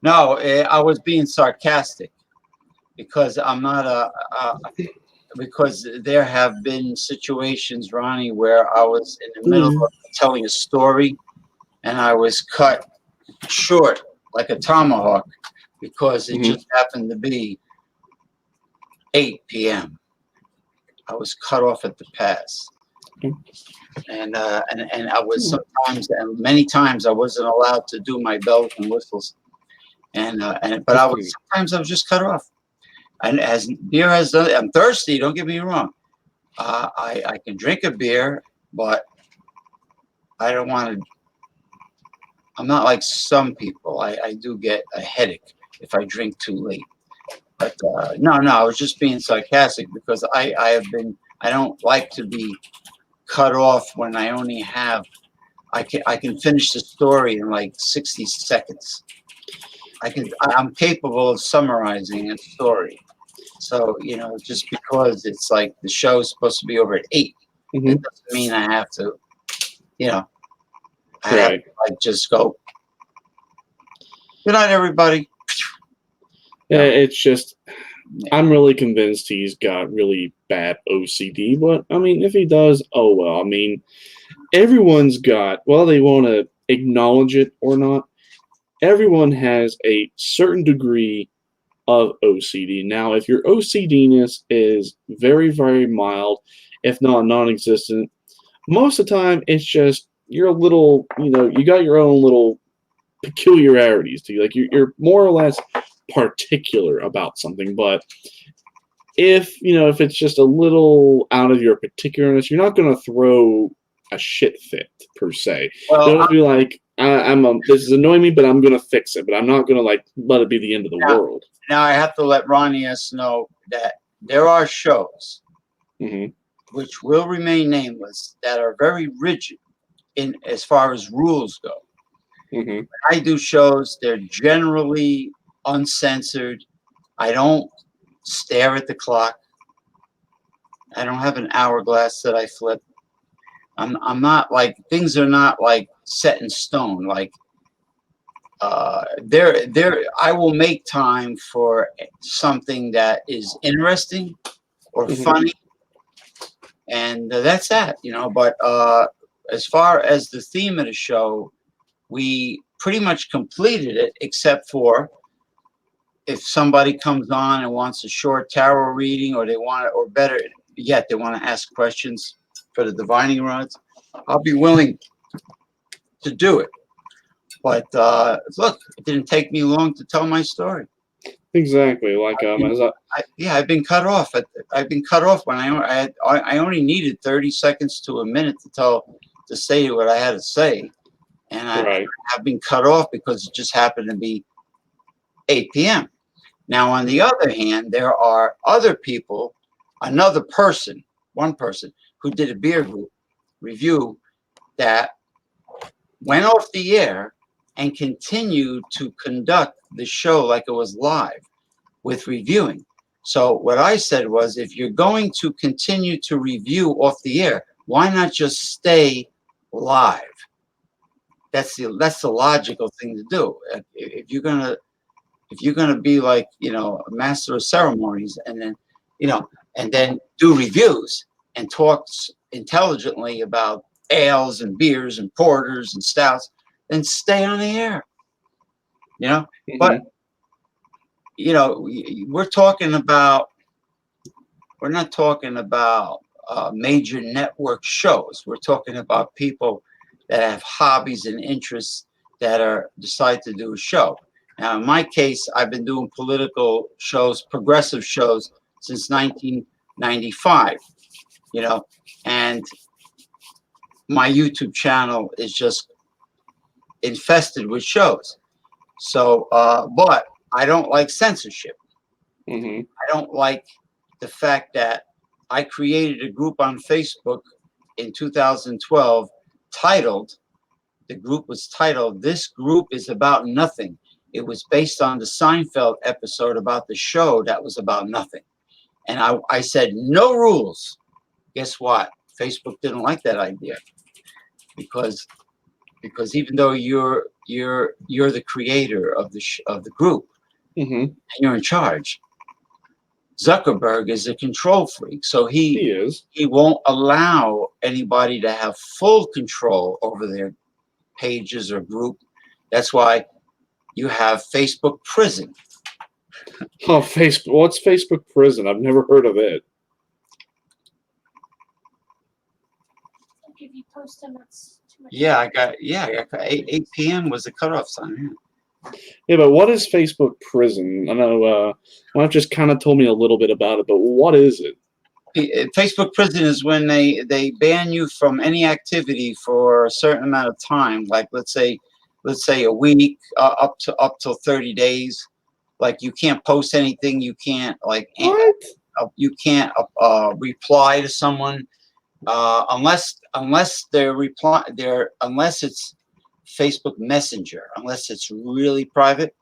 No, I was being sarcastic because I'm not because there have been situations, Ronnie, where I was in the middle of telling a story and I was cut short like a tomahawk because it just happened to be 8 p.m. I was cut off at the pass. And I was sometimes, and many times, I wasn't allowed to do my bells and whistles, but sometimes I was just cut off. And as beer has done, I'm thirsty. Don't get me wrong. I can drink a beer, but I don't want to. I'm not like some people. I do get a headache if I drink too late. But no, I was just being sarcastic because I don't like to be cut off when I only have. I can finish the story in like 60 seconds. I'm capable of summarizing a story. So, just because it's like the show's supposed to be over at 8, it doesn't mean I have to, I have to like just go. Good night, everybody. Yeah, it's just, I'm really convinced he's got really bad OCD, but I mean, if he does, oh well. I mean, everyone's got, whether they want to acknowledge it or not, everyone has a certain degree of OCD. Now, if your OCDness is very, very mild, if not non-existent, most of the time it's just you're a little, you got your own little peculiarities to you. Like you're more or less particular about something. But if it's just a little out of your particularness, you're not going to throw a shit fit per se. Well, You'll be like, this is annoying me, but I'm going to fix it. But I'm not going to like let it be the end of the world. Now I have to let Ronnie S. know that there are shows which will remain nameless that are very rigid in as far as rules go. When I do shows, they're generally uncensored. I don't stare at the clock. I don't have an hourglass that I flip. I'm not like, things are not like set in stone. Like I will make time for something that is interesting or funny, and that's that, But as far as the theme of the show, we pretty much completed it, except for if somebody comes on and wants a short tarot reading, or or better yet, they want to ask questions for the divining rods. I'll be willing to do it. But look, it didn't take me long to tell my story. Exactly, like I've been cut off. I've been cut off when I only needed 30 seconds to a minute to say what I had to say, and I've been cut off because it just happened to be 8 p.m. Now, on the other hand, there are other people, one person who did a beer group review that went off the air and continued to conduct the show like it was live with reviewing. So what I said was, if you're going to continue to review off the air, why not just stay live? That's the logical thing to do. If you're gonna be like, a master of ceremonies, and then do reviews and talk intelligently about ales and beers and porters and stouts, then stay on the air. You know, but you know, we're not talking about major network shows. We're talking about people that have hobbies and interests that decide to do a show. Now, in my case, I've been doing political shows, progressive shows, since 1995. You know, and my YouTube channel is just infested with shows. So, but I don't like censorship. I don't like the fact that I created a group on Facebook in 2012 the group was titled, "This Group is About Nothing." It was based on the Seinfeld episode about the show that was about nothing. And I said, no rules. Guess what? Facebook didn't like that idea because even though you're the creator of the group and you're in charge, Zuckerberg is a control freak, so he won't allow anybody to have full control over their pages or group. That's why you have Facebook Prison. Oh, Facebook! What's Facebook Prison? I've never heard of it. If you post them, that's too much. Yeah, I got 8 p.m. was the cutoff time. Yeah, but what is Facebook Prison? I know I've just kind of told me a little bit about it, but what is it? Facebook Prison is when they ban you from any activity for a certain amount of time. Like let's say a week, up till 30 days. Like you can't post anything. You can't you can't reply to someone unless it's Facebook Messenger, unless it's really private.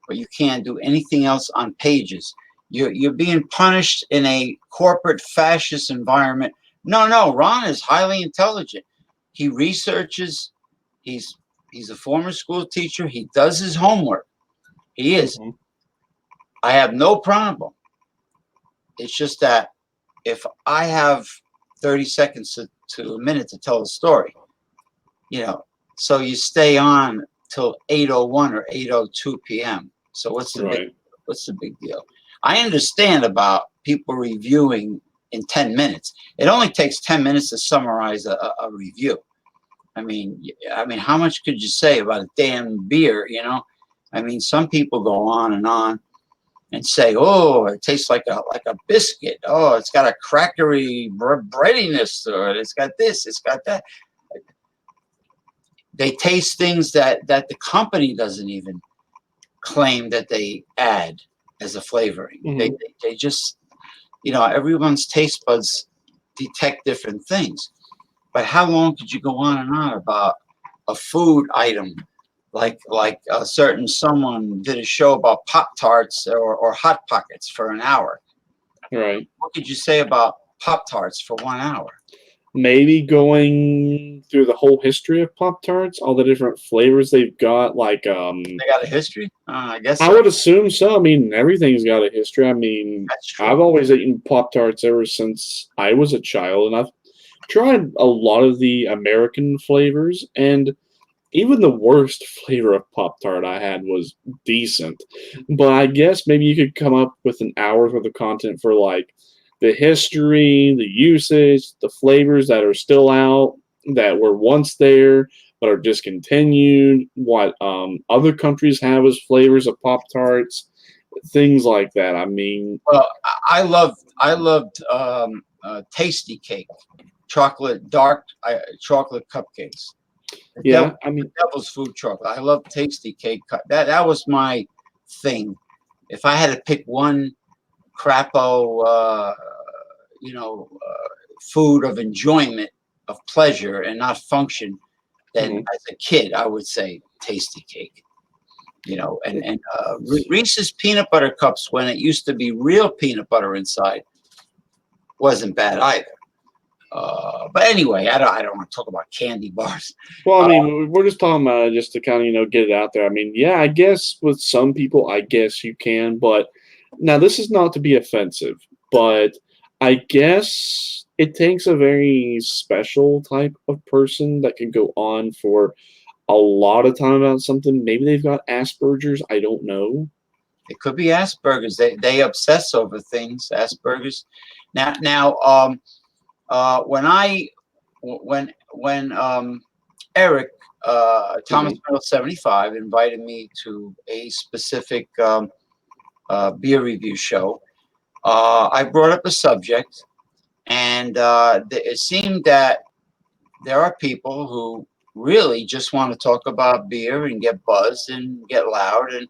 But you can't do anything else on pages. You're being punished in a corporate fascist environment. No, Ron is highly intelligent. He researches. He's a former school teacher. He does his homework. He is. I have no problem. It's just that if I have 30 seconds to a minute to tell a story, you know, so you stay on till 8:01 or 8:02 p.m. So what's the big deal? I understand about people reviewing in 10 minutes. It only takes 10 minutes to summarize a review. I mean, how much could you say about a damn beer, you know? I mean, some people go on and say, oh, it tastes like a biscuit. Oh, it's got a crackery breadiness to it. It's got this, it's got that. They taste things that the company doesn't even claim that they add as a flavoring. They just, you know, everyone's taste buds detect different things. But how long could you go on and on about a food item, like a certain someone did a show about Pop-Tarts or Hot Pockets for an hour? Right. What could you say about Pop-Tarts for 1 hour? Maybe going through the whole history of Pop-Tarts, all the different flavors they've got, like they got a history? I guess so. I would assume so. I mean, everything's got a history. I mean, I've always eaten Pop-Tarts ever since I was a child, and I've tried a lot of the American flavors, and even the worst flavor of Pop-Tart I had was decent. But I guess maybe you could come up with an hour's worth of content for, like, the history, the usage, the flavors that are still out, that were once there, but are discontinued, what other countries have as flavors of Pop-Tarts, things like that. I mean... Well, I loved Tasty Cake, dark chocolate cupcakes. I mean, Devil's Food chocolate. I love Tasty Cake. That was my thing. If I had to pick one crapo, food of enjoyment, of pleasure, and not function, then as a kid, I would say Tasty Cake. You know, and Reese's Peanut Butter Cups, when it used to be real peanut butter inside, wasn't bad either. But anyway, I don't want to talk about candy bars. Well, I mean, we're just talking about it just to kind of, you know, get it out there. I mean, yeah, I guess with some people, I guess you can, but now this is not to be offensive, but I guess it takes a very special type of person that can go on for a lot of time about something. Maybe they've got Asperger's. I don't know. It could be Asperger's. They obsess over things. Asperger's. Now, when Eric Thomas Middle 75 invited me to a specific beer review show, I brought up a subject, and it seemed that there are people who really just want to talk about beer and get buzzed and get loud, and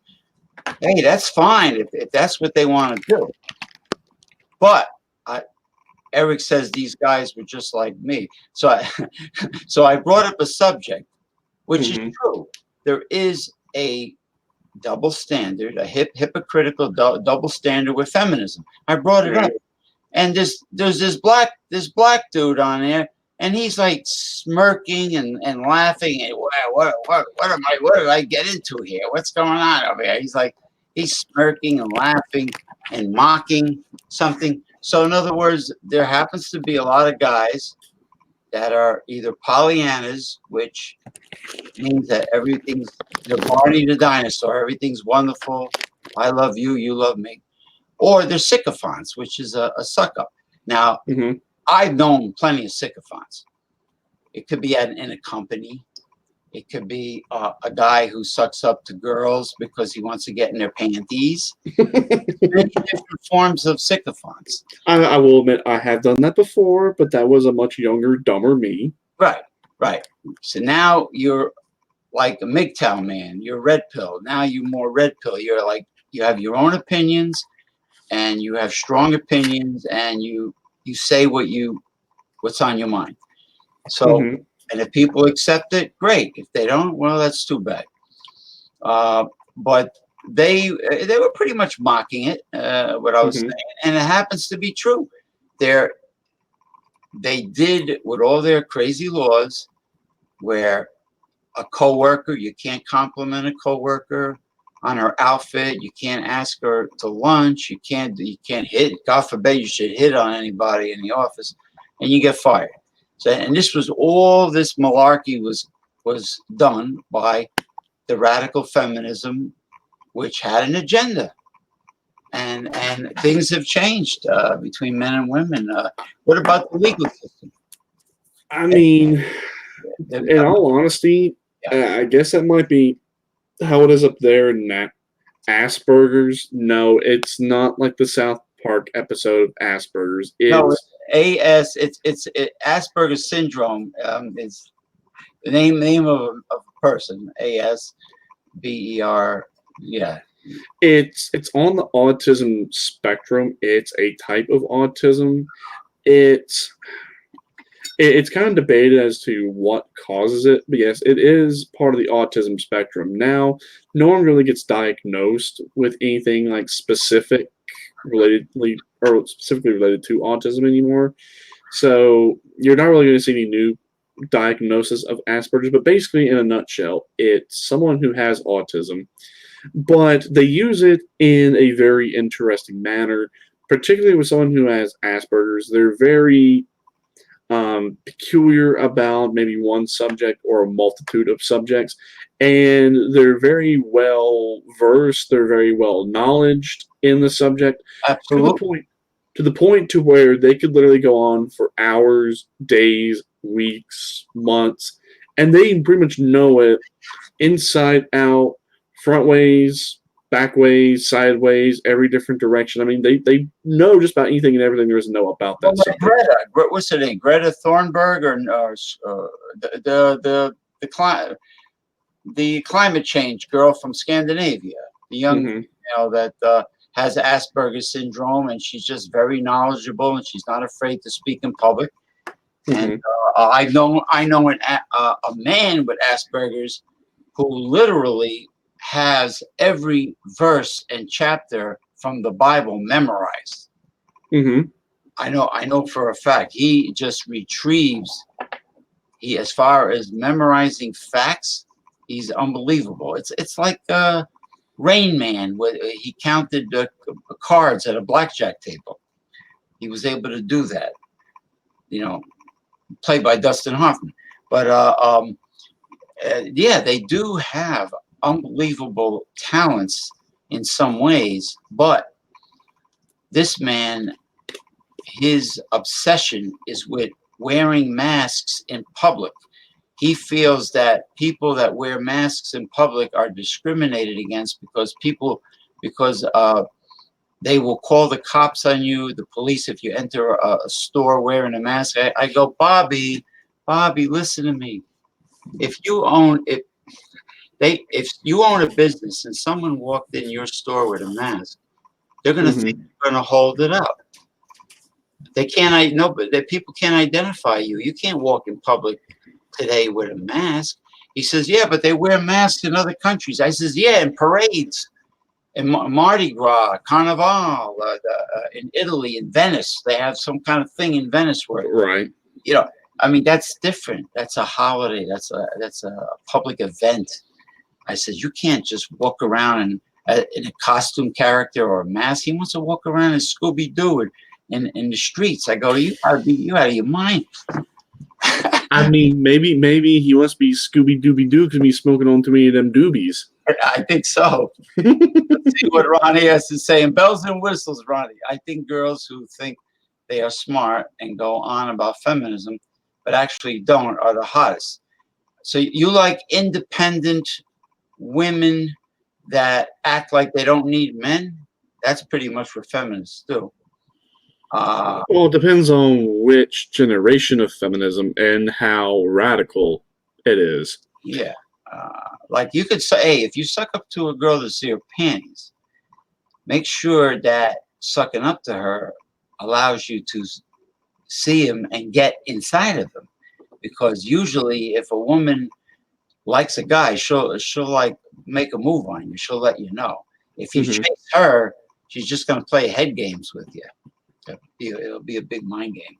hey, that's fine if that's what they want to do. But Eric says these guys were just like me. So I brought up a subject, which is true. There is a double standard, a hypocritical double standard with feminism. I brought it up, and there's this black dude on there, and he's like smirking and laughing. And what did I get into here? What's going on over here? He's smirking and laughing and mocking something. So in other words, there happens to be a lot of guys that are either Pollyannas, which means that everything's the Barney the dinosaur, everything's wonderful. I love you, you love me. Or they're sycophants, which is a suck up. Now, I've known plenty of sycophants. It could be in a company. It could be a guy who sucks up to girls because he wants to get in their panties. Many different forms of sycophants. I will admit I have done that before, but that was a much younger, dumber me. Right. So now you're like a MGTOW man. You're red pill. Now you're more red pill. You're like, you have your own opinions, and you have strong opinions, and you say what's on your mind. So, and if people accept it, great. If they don't, well, that's too bad. But they were pretty much mocking it, what I was saying, and it happens to be true. They did with all their crazy laws, where a coworker, you can't compliment a coworker on her outfit, you can't ask her to lunch, you can't hit. God forbid you should hit on anybody in the office, and you get fired. So, and this malarkey was done by the radical feminism, which had an agenda, and things have changed between men and women. What about the legal system? I mean, in all honesty, I guess that might be how it is up there in that Asperger's. No, it's not like the South Park episode of Asperger's. No, it's Asperger's syndrome. Is the name of a person. ASBER. Yeah. It's on the autism spectrum. It's a type of autism. It's kind of debated as to what causes it, but yes, it is part of the autism spectrum. Now, no one really gets diagnosed with anything like specifically related to autism anymore. So you're not really going to see any new diagnosis of Asperger's, but basically, in a nutshell, it's someone who has autism, but they use it in a very interesting manner, particularly with someone who has Asperger's. They're very peculiar about maybe one subject or a multitude of subjects, and they're very well versed, they're very well knowledged in the subject. Absolutely. To the point to where they could literally go on for hours, days, weeks, months, and they pretty much know it inside out, front ways, back ways, sideways, every different direction. I mean, they know just about anything and everything there is to know about that subject. Greta, what's her name? Greta Thunberg, or the climate change girl from Scandinavia, the young female that has Asperger's syndrome, and she's just very knowledgeable, and she's not afraid to speak in public. And I know a man with Asperger's who literally has every verse and chapter from the Bible memorized. I know for a fact he just retrieves. As far as memorizing facts, he's unbelievable. It's like Rain Man. He counted cards at a blackjack table. He was able to do that. played by Dustin Hoffman. But yeah, they do have unbelievable talents in some ways, but this man, his obsession is with wearing masks in public. He feels that people that wear masks in public are discriminated against because they will call the cops on you, the police, if you enter a store wearing a mask. I go, Bobby, listen to me. If you own a business and someone walked in your store with a mask, they're going to think you're going to hold it up. They can't. No, but people can't identify you. You can't walk in public today with a mask. He says, yeah, but they wear masks in other countries. I says, yeah, in parades, in Mardi Gras, Carnival, in Italy, in Venice. They have some kind of thing in Venice where, right. I mean, that's different. That's a holiday. That's a public event. I said, you can't just walk around in a costume character or a mask. He wants to walk around as Scooby-Doo in the streets. I go, you out of your mind. I mean, maybe he must be Scooby-Dooby-Doo because he's smoking on too many of them doobies. I think so. Let's see what Ronnie has to say. And bells and whistles, Ronnie. I think girls who think they are smart and go on about feminism, but actually don't, are the hottest. So you like independent women that act like they don't need men? That's pretty much what feminists do. Well, it depends on which generation of feminism and how radical it is. Yeah. Like you could say, hey, if you suck up to a girl to see her panties, make sure that sucking up to her allows you to see him and get inside of him. Because usually if a woman likes a guy, she'll like make a move on you. She'll let you know. If you chase her, she's just going to play head games with you. It'll be a big mind game.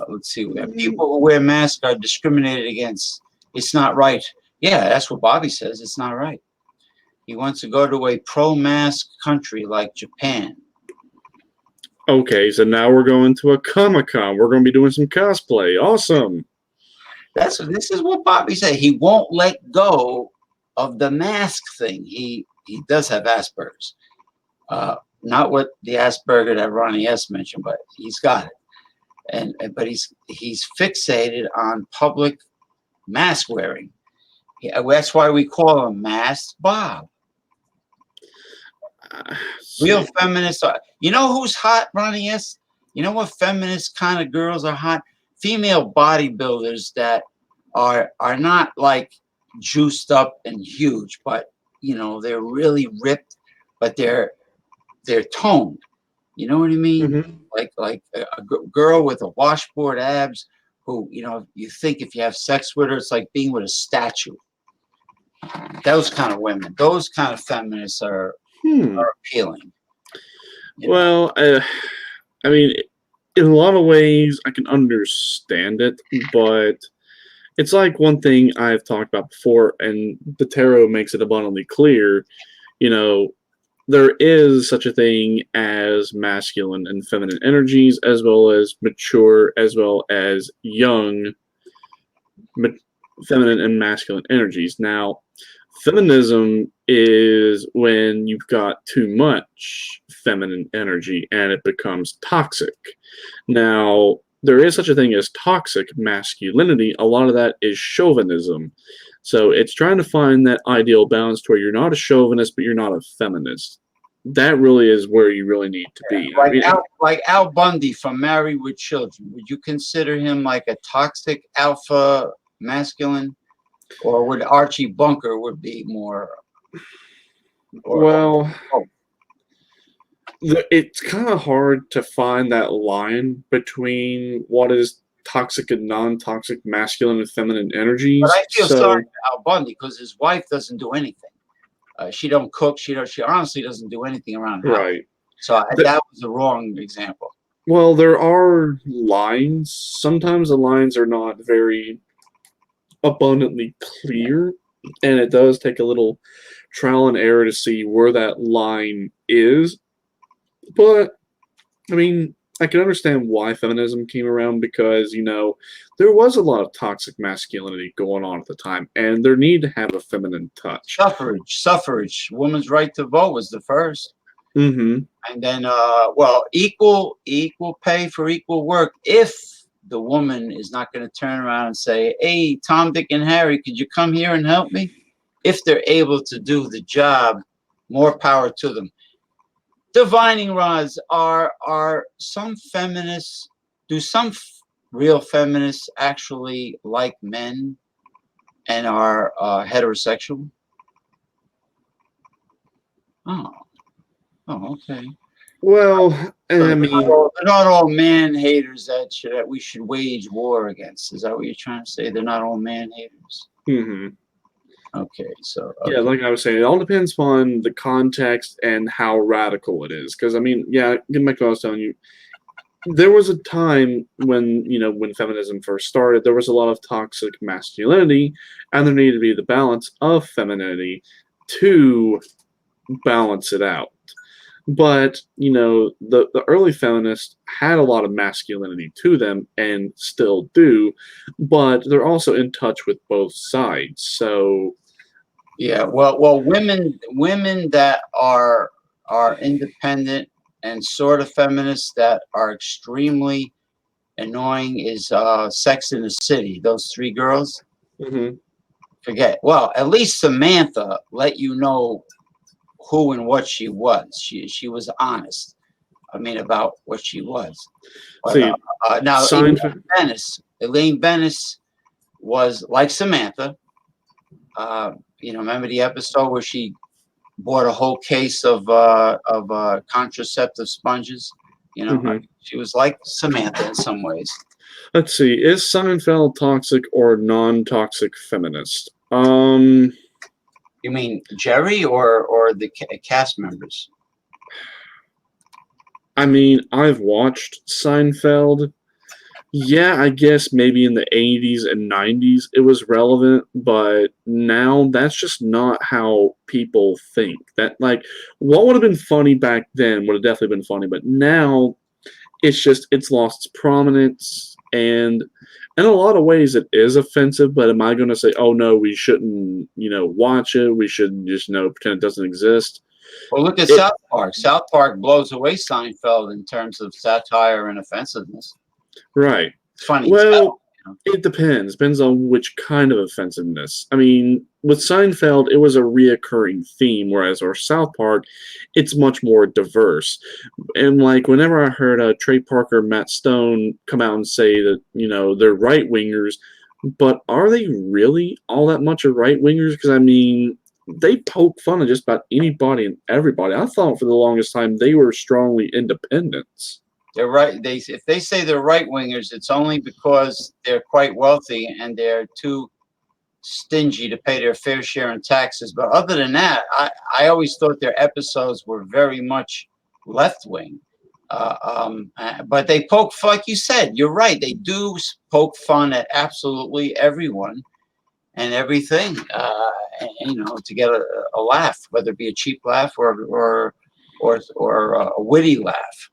Let's see. People who wear masks are discriminated against. It's not right. Yeah, that's what Bobby says. It's not right. He wants to go to a pro-mask country like Japan. Okay, so now we're going to a Comic-Con. We're going to be doing some cosplay. Awesome. This is what Bobby said. He won't let go of the mask thing. He does have Asperger's. Not what the Asperger that Ronnie S. mentioned, but he's got it. But he's fixated on public mask wearing. That's why we call him Masked Bob. Real feminists are. You know who's hot, Ronnie S.? You know what feminist kind of girls are hot? Female bodybuilders that are not like juiced up and huge, but they're really ripped, but they're toned. You know what I mean? Like a girl with a washboard abs who, you think if you have sex with her, it's like being with a statue. Those kind of women, those kind of feminists are appealing. Well, I mean, in a lot of ways, I can understand it, but it's like one thing I've talked about before, and the tarot makes it abundantly clear. There is such a thing as masculine and feminine energies, as well as mature, as well as young feminine and masculine energies. Now, feminism is when you've got too much feminine energy and it becomes toxic. Now, there is such a thing as toxic masculinity. A lot of that is chauvinism. So it's trying to find that ideal balance to where you're not a chauvinist, but you're not a feminist. That really is where you really need to be. Like Al Bundy from Married with Children. Would you consider him like a toxic alpha masculine? Or would Archie Bunker would be more? It's kind of hard to find that line between what is toxic and non-toxic masculine and feminine energies. But I feel sorry for Al Bundy because his wife doesn't do anything. She don't cook. She honestly doesn't do anything around the house. Right. So that was the wrong example. Well, there are lines. Sometimes the lines are not very abundantly clear, and it does take a little trial and error to see where that line is. But I mean, I can understand why feminism came around because, there was a lot of toxic masculinity going on at the time, and there needed to have a feminine touch. Suffrage. Women's right to vote was the first. Mm-hmm. And then, equal pay for equal work. If the woman is not going to turn around and say, "Hey, Tom, Dick, and Harry, could you come here and help me?" If they're able to do the job, more power to them. Divining rods are some feminists. Do some real feminists actually like men and are heterosexual? Oh, okay. Well, So I mean, they're not all man haters that we should wage war against. Is that what you're trying to say? They're not all man haters. mm-hmm. Okay, so Yeah, like I was saying, it all depends on the context and how radical it is. Because, I mean, yeah, getting back to what I was telling you, there was a time when, when feminism first started, there was a lot of toxic masculinity, and there needed to be the balance of femininity to balance it out. But, the early feminists had a lot of masculinity to them and still do, but they're also in touch with both sides. So, yeah, well, women that are independent and sort of feminists that are extremely annoying is Sex in the City. Those three girls. mhm. Forget. Well, at least Samantha let you know who and what she was. She was honest. I mean, about what she was. But See, now Seinfeld. Elaine Bennis was like Samantha. Remember the episode where she bought a whole case of contraceptive sponges? Mhm. She was like Samantha in some ways. Let's see, is Seinfeld toxic or non-toxic feminist? You mean Jerry or the cast members? I mean, I've watched Seinfeld. Yeah, I guess maybe in the 80s and 90s it was relevant, but now that's just not how people think. That, like, what would have been funny back then would have definitely been funny, but now it's lost its prominence, and in a lot of ways it is offensive. But am I going to say, oh no, we shouldn't watch it, we should just pretend it doesn't exist? Well, look at It, South Park. South Park blows away Seinfeld in terms of satire and offensiveness. right. It's funny as Well, hell. it depends on which kind of offensiveness. I mean, with Seinfeld it was a reoccurring theme, whereas our South Park, it's much more diverse. And like whenever I heard Trey Parker, Matt Stone come out and say that they're right wingers, but are they really all that much of right wingers? Because I mean, they poke fun at just about anybody and everybody. I thought for the longest time they were strongly independents. They're right. If they say they're right wingers, it's only because they're quite wealthy and they're too stingy to pay their fair share in taxes. But other than that, I always thought their episodes were very much left wing. But they poke, like you said, you're right. They do poke fun at absolutely everyone and everything, to get a laugh, whether it be a cheap laugh or a witty laugh.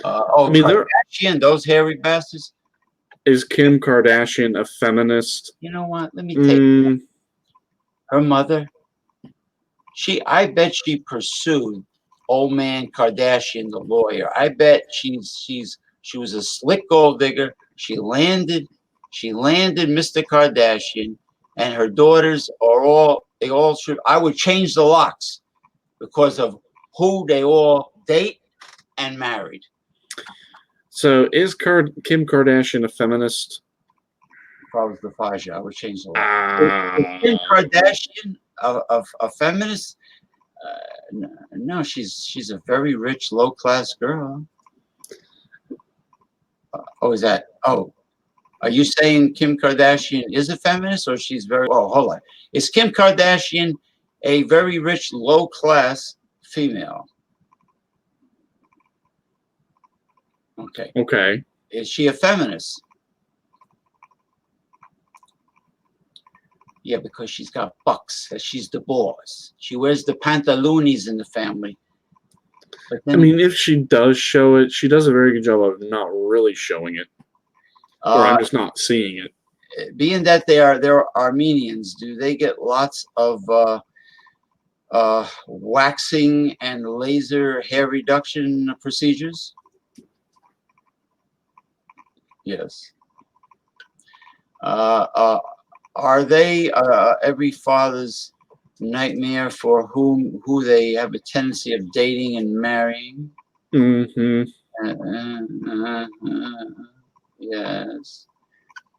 I mean, there Kardashian, those hairy bastards. is Kim Kardashian a feminist? You know what? Let me tell you, her mother. I bet she pursued old man Kardashian, the lawyer. I bet she was a slick gold digger. She landed Mr. Kardashian, and her daughters they all should. I would change the locks because of who they all date and married. So is Kim Kardashian a feminist? If I was the Faja, I would change the law. Is Kim Kardashian a feminist? No, she's a very rich, low class girl. Is that? Oh, are you saying Kim Kardashian is a feminist, or she's very? Oh, hold on. Is Kim Kardashian a very rich, low class female? Okay. Okay. Is she a feminist? Yeah, because she's got bucks. She's the boss. She wears the pantaloonies in the family. But I then, mean, if she does show it, she does a very good job of not really showing it, or I'm just not seeing it. being that they're Armenians, do they get lots of waxing and laser hair reduction procedures? Yes. Are they every father's nightmare for who they have a tendency of dating and marrying? Mm-hmm. Yes.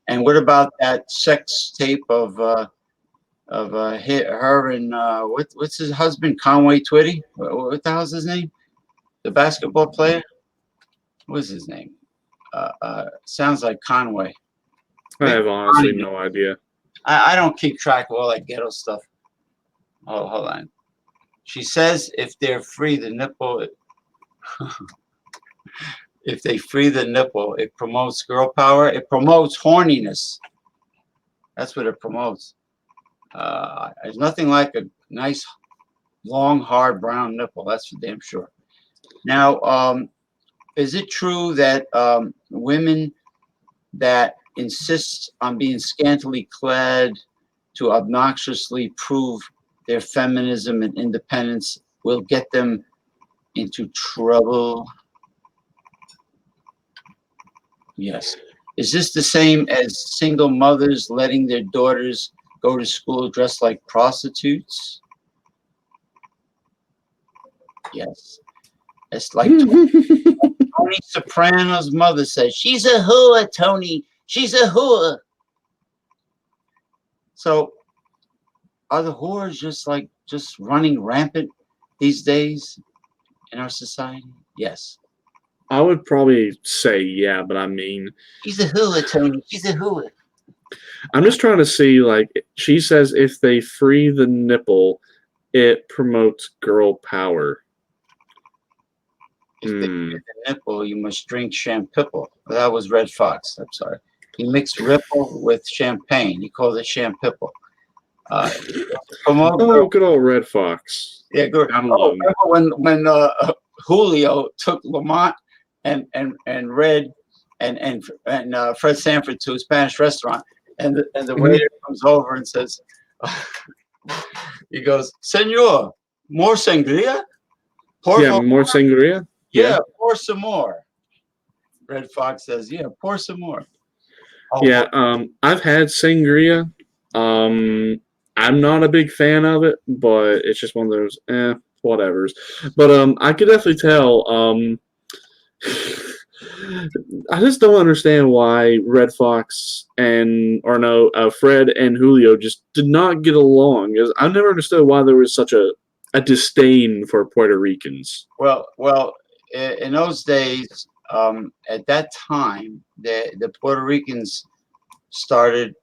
And what about that sex tape of her and what's his husband, Conway Twitty? What the hell's his name? The basketball player. What's his name? Sounds like Conway. I have honestly no idea. I don't keep track of all that ghetto stuff. Oh, hold on. She says if they're free the nipple, if they free the nipple, it promotes girl power. It promotes horniness. That's what it promotes. There's nothing like a nice, long, hard brown nipple. That's for damn sure. Now, is it true that women that insist on being scantily clad to obnoxiously prove their feminism and independence will get them into trouble? Yes. Is this the same as single mothers letting their daughters go to school dressed like prostitutes? Yes. It's like Tony Soprano's mother says, she's a whore, Tony. She's a whore. So are the whores just running rampant these days in our society? Yes. I would probably say yeah, but I mean, She's a whore, Tony. She's a whore. I'm just trying to see, like, she says if they free the nipple, it promotes girl power. If they free the nipple, you must drink champipple. That was Red Fox. I'm sorry. He mixed ripple with champagne. He called it champipple. Oh, good old Red Fox. Yeah, good. Oh, when Julio took Lamont and Red and Fred Sanford to a Spanish restaurant, and the waiter comes over and says, he goes, "Senor, more sangria? Yeah, more sangria. Yeah, pour some more." Red Fox says, "Yeah, pour some more." Oh, yeah, I've had sangria. I'm not a big fan of it, but it's just one of those whatevers. But I could definitely tell. I just don't understand why Red Fox Fred and Julio just did not get along. I've never understood why there was such a disdain for Puerto Ricans. Well, in those days, at that time, the Puerto Ricans started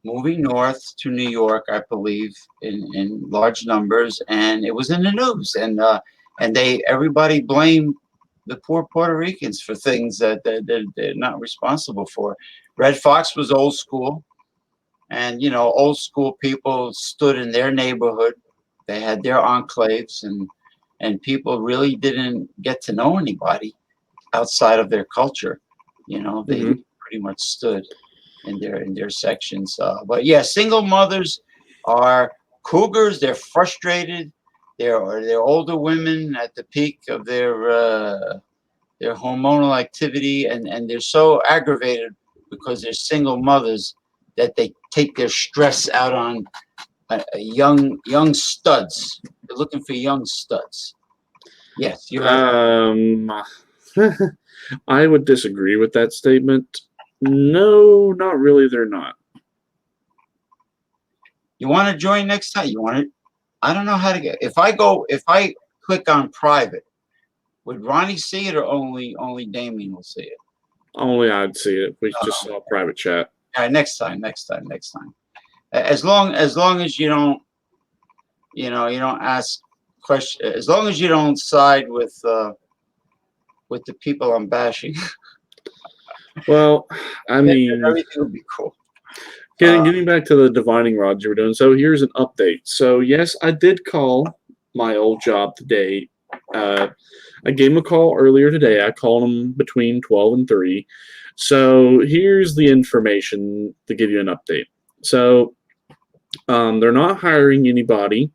moving north to New York, I believe, in large numbers, and it was in the news, and everybody blamed the poor Puerto Ricans for things that they're not responsible for. Red Fox was old school, and old school people stood in their neighborhood. They had their enclaves, and people really didn't get to know anybody outside of their culture. They pretty much stood in their sections. But yeah, single mothers are cougars. They're frustrated. They're older women at the peak of their hormonal activity, and they're so aggravated because they're single mothers that they take their stress out on young studs. They're looking for young studs. Yes, you're right. I would disagree with that statement. No, not really. They're not. You want to join next time? You want to? I don't know how to get. If I click on private, would Ronnie see it, or only Damien will see it? Only I'd see it. We just saw private chat. All right, next time. As long as you don't, you don't ask questions. As long as you don't side with the people I'm bashing. Well, I mean, everything will be cool. Getting back to the divining rods you were doing. So here's an update. So yes, I did call my old job today I gave him a call earlier today. I called him between 12 and 3. So here's the information to give you an update. So they're not hiring anybody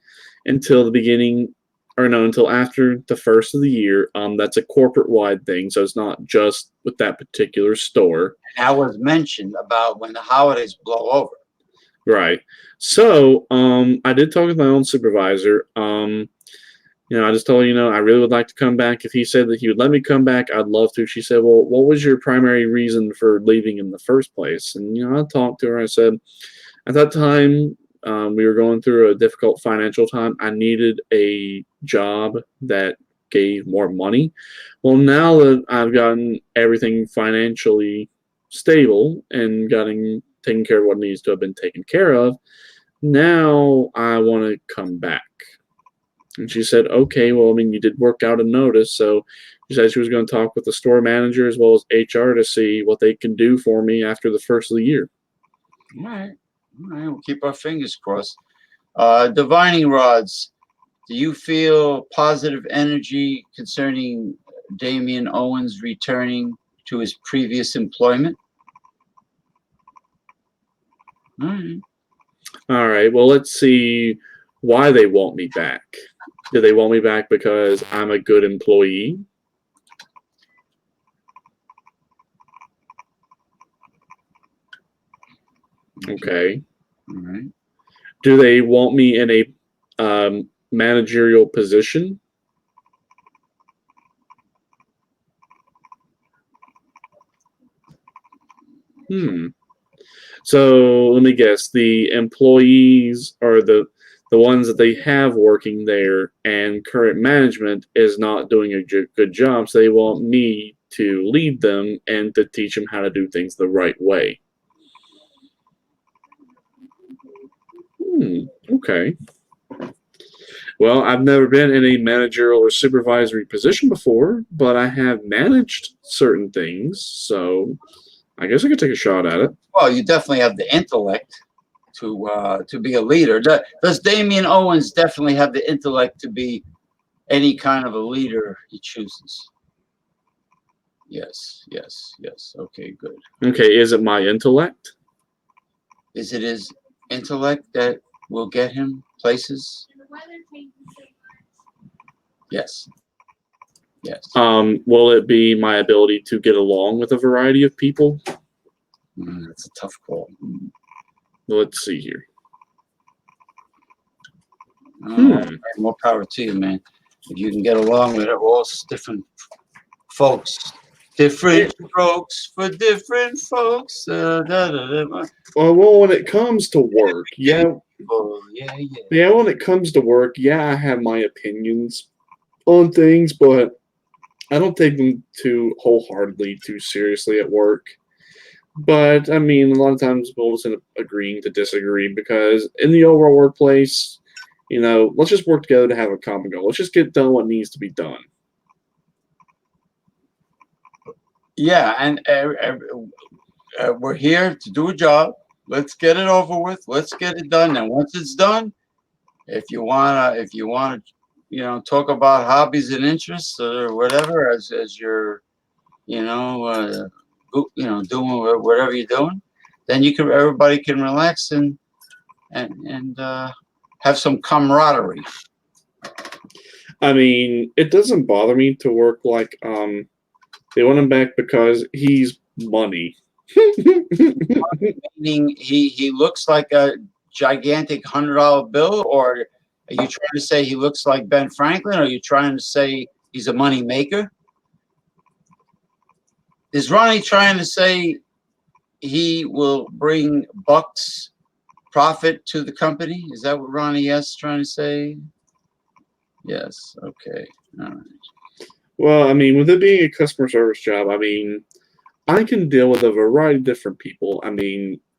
until the beginning, or no, until after the first of the year. That's a corporate-wide thing, so it's not just with that particular store. That was mentioned about when the holidays blow over. Right. So I did talk with my own supervisor. I just told her, I really would like to come back. If he said that he would let me come back, I'd love to. She said, well, what was your primary reason for leaving in the first place? And, I talked to her. I said, at that time, we were going through a difficult financial time. I needed a job that gave more money. Well, now that I've gotten everything financially stable and taken care of what needs to have been taken care of, now I want to come back. And she said, okay, well, you did work out a notice. So she said she was going to talk with the store manager as well as HR to see what they can do for me after the first of the year. All right. We'll keep our fingers crossed. Divining rods. Do you feel positive energy concerning Damien Owens returning to his previous employment? All right. Well, let's see why they want me back. Do they want me back because I'm a good employee? Okay. All right. Do they want me in a managerial position? So let me guess. The employees are the ones that they have working there, and current management is not doing a good job. So they want me to lead them and to teach them how to do things the right way. Okay. Well, I've never been in a managerial or supervisory position before, but I have managed certain things, so I guess I could take a shot at it. Well, you definitely have the intellect to be a leader. Does Damien Owens definitely have the intellect to be any kind of a leader he chooses? Yes. Okay, good. Okay, is it my intellect? Is it his intellect that will get him places? Yes. Will it be my ability to get along with a variety of people? That's a tough call. Let's see here. More power to you, man. If you can get along with all different folks. Different strokes for different folks. Well, when it comes to work, yeah, when it comes to work, yeah, I have my opinions on things, but I don't take them too wholeheartedly, too seriously at work. But, a lot of times we'll just end up agreeing to disagree because in the overall workplace, let's just work together to have a common goal. Let's just get done what needs to be done. Yeah, and we're here to do a job. Let's get it over with. Let's get it done. And once it's done, if you wanna, talk about hobbies and interests or whatever, as you're, doing whatever you're doing, then everybody can relax and have some camaraderie. It doesn't bother me to work like they want him back because he's money. Meaning he looks like a gigantic $100 bill, or are you trying to say he looks like Ben Franklin? Or are you trying to say he's a money maker? Is Ronnie trying to say he will bring bucks profit to the company? Is that what Ronnie is trying to say? Yes. Okay. All right. Well, with it being a customer service job, I can deal with a variety of different people.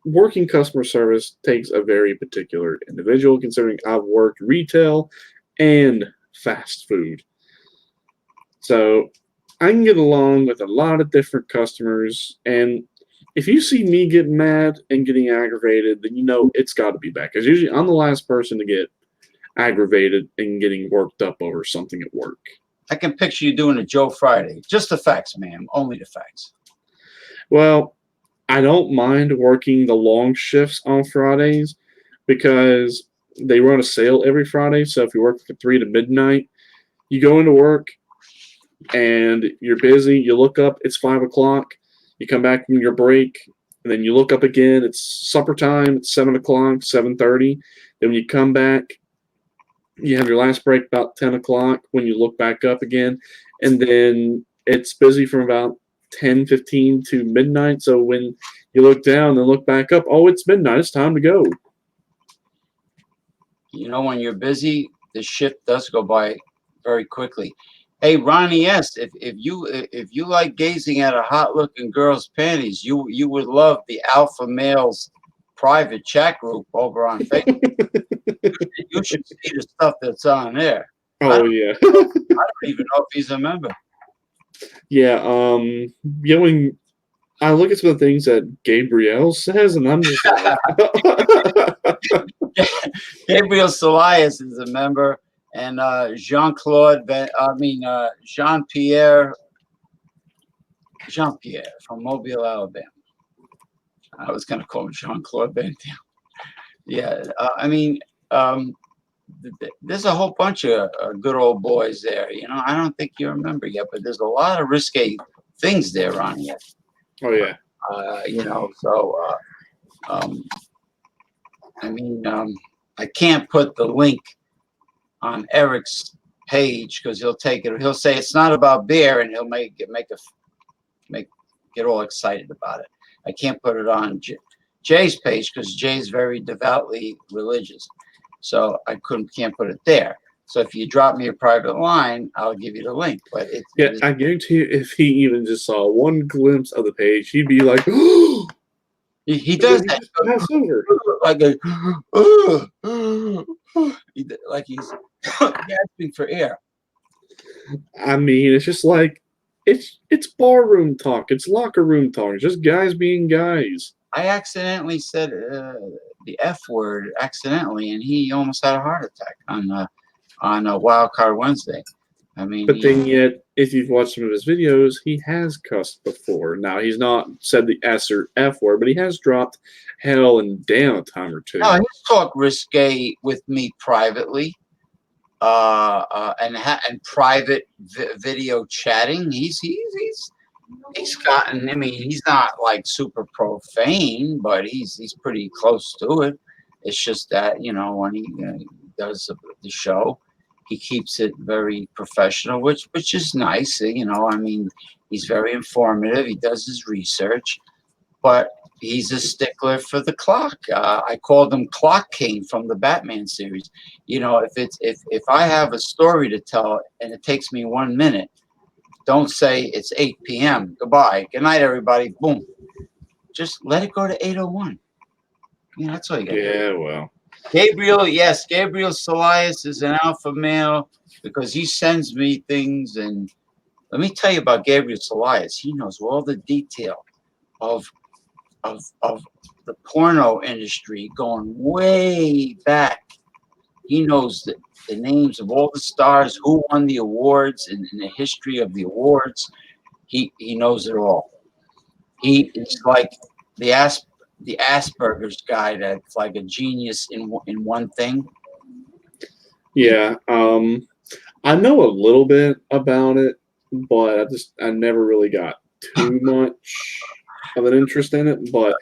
Working customer service takes a very particular individual, considering I've worked retail and fast food. So I can get along with a lot of different customers, and if you see me getting mad and getting aggravated, then it's got to be bad. Because usually I'm the last person to get aggravated and getting worked up over something at work. I can picture you doing a Joe Friday. Just the facts, ma'am. Only the facts. Well, I don't mind working the long shifts on Fridays because they run a sale every Friday. So if you work from 3 to midnight, you go into work and you're busy. You look up, it's 5 o'clock. You come back from your break, and then you look up again. It's supper time. It's 7 o'clock, 7:30. Then when you come back, you have your last break about 10 o'clock when you look back up again. And then it's busy from about 10:15 to midnight. So when you look down and look back up, oh, it's midnight. It's time to go. You know, when you're busy, the shift does go by very quickly. Hey, Ronnie S., if you like gazing at a hot-looking girl's panties, you would love the Alpha Males private chat group over on Facebook. You should see the stuff that's on there. Oh, yeah. I don't even know if he's a member. Yeah, going. I look at some of the things that Gabrielle says, and I'm just like, Gabriel Solias is a member, and Jean-Pierre from Mobile, Alabama. I was going to call him Jean-Claude Van Damme. Yeah, there's a whole bunch of good old boys there. You know, I don't think you're a member yet, but there's a lot of risque things there on yet. oh, yeah. You know, so I can't put the link on Eric's page because he'll take it. He'll say it's not about beer, and he'll get all excited about it. I can't put it on Jay's page because Jay's very devoutly religious, so I can't put it there. So if you drop me a private line, I'll give you the link. But I guarantee you, if he even just saw one glimpse of the page, he'd be like, "Oh!" He does that. Pass over. Like he's gasping for air. I mean, it's just like it's barroom talk. It's locker room talk. It's just guys being guys. I accidentally said the F word accidentally, and he almost had a heart attack on a Wild Card Wednesday. I mean, but then yet, if you've watched some of his videos, he has cussed before. Now he's not said the S or F word, but he has dropped hell and damn a time or two. No, he's talked risque with me privately, and private video chatting. He's gotten. I mean, he's not like super profane, but he's pretty close to it. It's just that, you know, when he does the show, he keeps it very professional, which is nice. You know, I mean, he's very informative. He does his research, but he's a stickler for the clock. I called him Clock King from the Batman series. You know, if I have a story to tell and it takes me 1 minute, don't say it's 8 p.m. Goodbye. Good night, everybody. Boom. Just let it go to 8:01. You know, that's all you got. Yeah, well. Gabriel Solias is an alpha male because he sends me things. And let me tell you about Gabriel Solias. He knows all the detail of the porno industry going way back. He knows the names of all the stars, who won the awards, and the history of the awards. He knows it all. He is like the Asperger's guy that's like a genius in one thing. Yeah, I know a little bit about it, but I never really got too much of an interest in it. But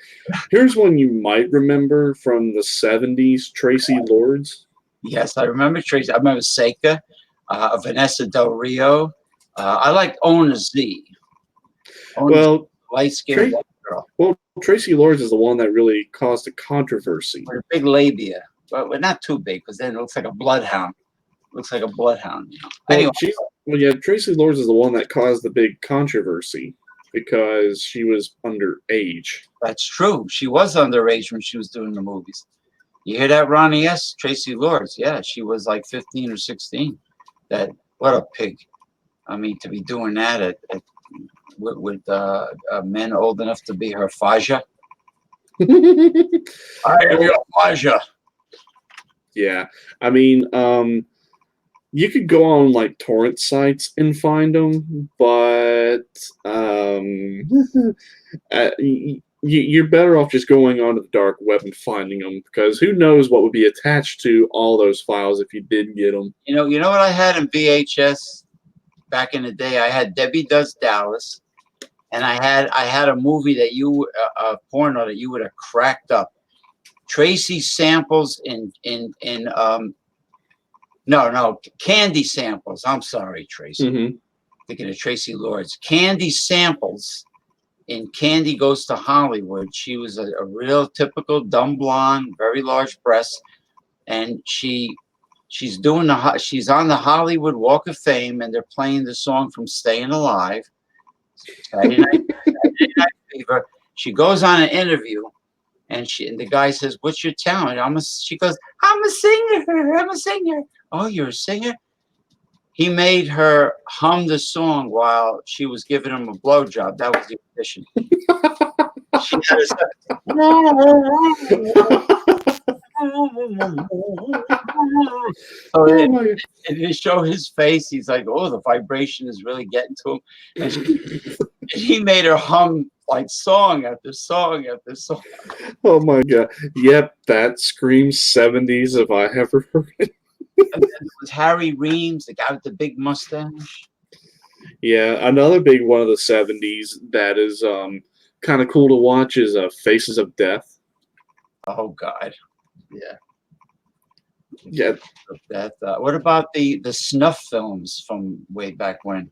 here's one you might remember from the 70s, Tracy Lords. Yes, I remember Tracy. I remember Seika, Vanessa Del Rio. I like Owens Z. Well, light-skinned girl. Well, Tracy Lords is the one that really caused a controversy. With a big labia, but not too big, because then it looks like a bloodhound. You know. Anyway, Tracy Lords is the one that caused the big controversy because she was underage. That's true. She was underage when she was doing the movies. You hear that, Ronnie S? Tracy Lords. Yeah, she was like 15 or 16. What a pig. I mean, to be doing that with men old enough to be her Faja. I am your Faja. Yeah, I mean, You could go on like torrent sites and find them, but you're better off just going onto the dark web and finding them, because who knows what would be attached to all those files if you did get them. You know what I had in VHS back in the day? I had Debbie Does Dallas, and I had a movie that porno that you would have cracked up. Tracy Samples no, Candy Samples. I'm sorry, Tracy. Mm-hmm. Thinking of Tracy Lords. Candy Samples in Candy Goes to Hollywood. She was a real typical dumb blonde, very large breasts, and she's on the Hollywood Walk of Fame, and they're playing the song from Staying Alive. Saturday Night Fever. She goes on an interview, and the guy says, "What's your talent?" She goes, "I'm a singer. I'm a singer." "Oh, you're a singer?" He made her hum the song while she was giving him a blowjob. That was the audition. She had and they show his face. He's like, "Oh, the vibration is really getting to him." And he made her hum like song after song after song. Oh my god! Yep, that screams 70s if I ever heard it. And then it was Harry Reams, the guy with the big mustache. Yeah, another big one of the 70s that is kind of cool to watch is Faces of Death. Oh God, yeah. Yeah. That. What about the snuff films from way back when?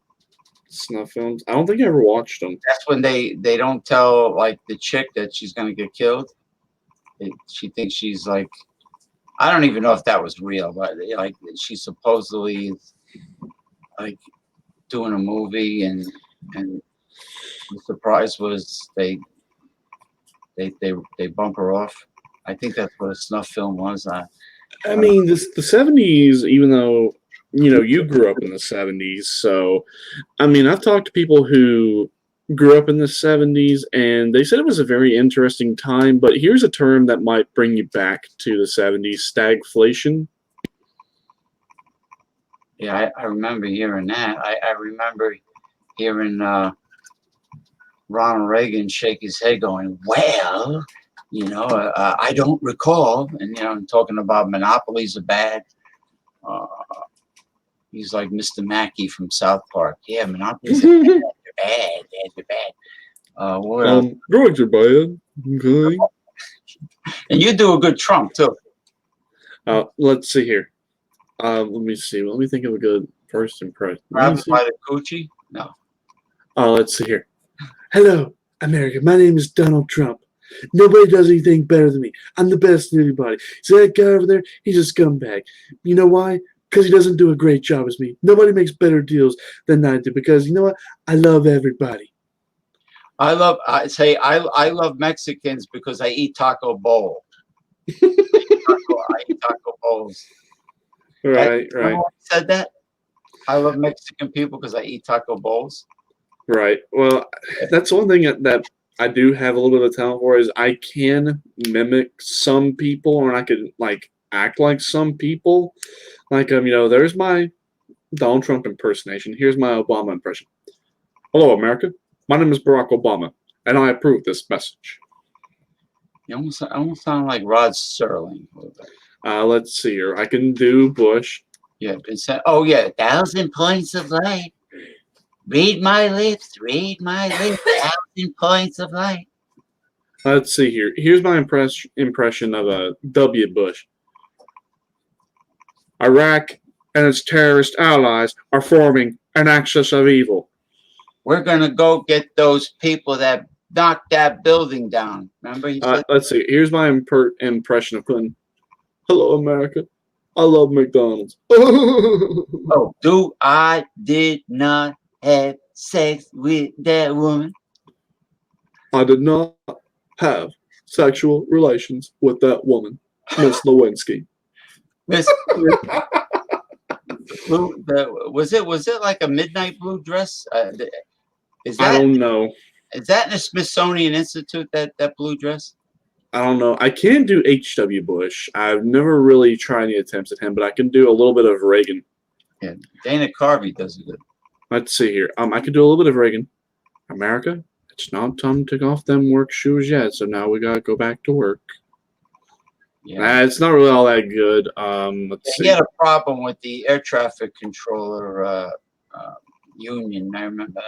Snuff films? I don't think I ever watched them. That's when they don't tell like the chick that she's gonna get killed. She thinks she's like, I don't even know if that was real, but like she supposedly is like doing a movie, and the surprise was they bump her off. I think that's what a snuff film was. I mean, the 70s, even though, you grew up in the 70s, so, I mean, I've talked to people who grew up in the 70s, and they said it was a very interesting time, but here's a term that might bring you back to the 70s, stagflation. Yeah, I remember hearing that. I remember hearing Ronald Reagan shake his head going, "Well, I don't recall." And, I'm talking about monopolies are bad. He's like Mr. Mackey from South Park. Yeah, monopolies are bad. They're bad. They're bad. Drugs are bad. Okay. And you do a good Trump, too. Let's see here. Let me see. Let me think of a good first impression. Grab by the coochie? No. Let's see here. Hello, America. My name is Donald Trump. Nobody does anything better than me. I'm the best than anybody. See that guy over there? He's a scumbag. You know why? Because he doesn't do a great job as me. Nobody makes better deals than I do. Because you know what? I love everybody. I love Mexicans because I eat taco bowl. I eat taco bowls. Right. Said that? I love Mexican people because I eat taco bowls. Right. Well, that's one thing that I do have a little bit of talent for, is I can mimic some people, or I could like act like some people. Like there's my Donald Trump impersonation. Here's my Obama impression. Hello, America. My name is Barack Obama, and I approve this message. You almost sound like Rod Serling. Let's see here. I can do Bush. Yeah. 1,000 points of light. Read my lips. 1,000 points of light. Let's see here. Here's my impression of W. Bush. Iraq and its terrorist allies are forming an axis of evil. We're going to go get those people that knocked that building down. Remember? Let's see. Here's my impression of Clinton. Hello, America. I love McDonald's. I did not have sex with that woman. I did not have sexual relations with that woman, Miss Lewinsky. Was it like a midnight blue dress? I don't know. Is that in the Smithsonian Institute, that blue dress? I don't know. I can do H.W. Bush. I've never really tried any attempts at him, but I can do a little bit of Reagan. Yeah, Dana Carvey does it good. Let's see here. I could do a little bit of Reagan. America, it's not time to take off them work shoes yet, so now we gotta go back to work. Yeah. It's not really all that good. Let's He see. had a problem with the air traffic controller union. I remember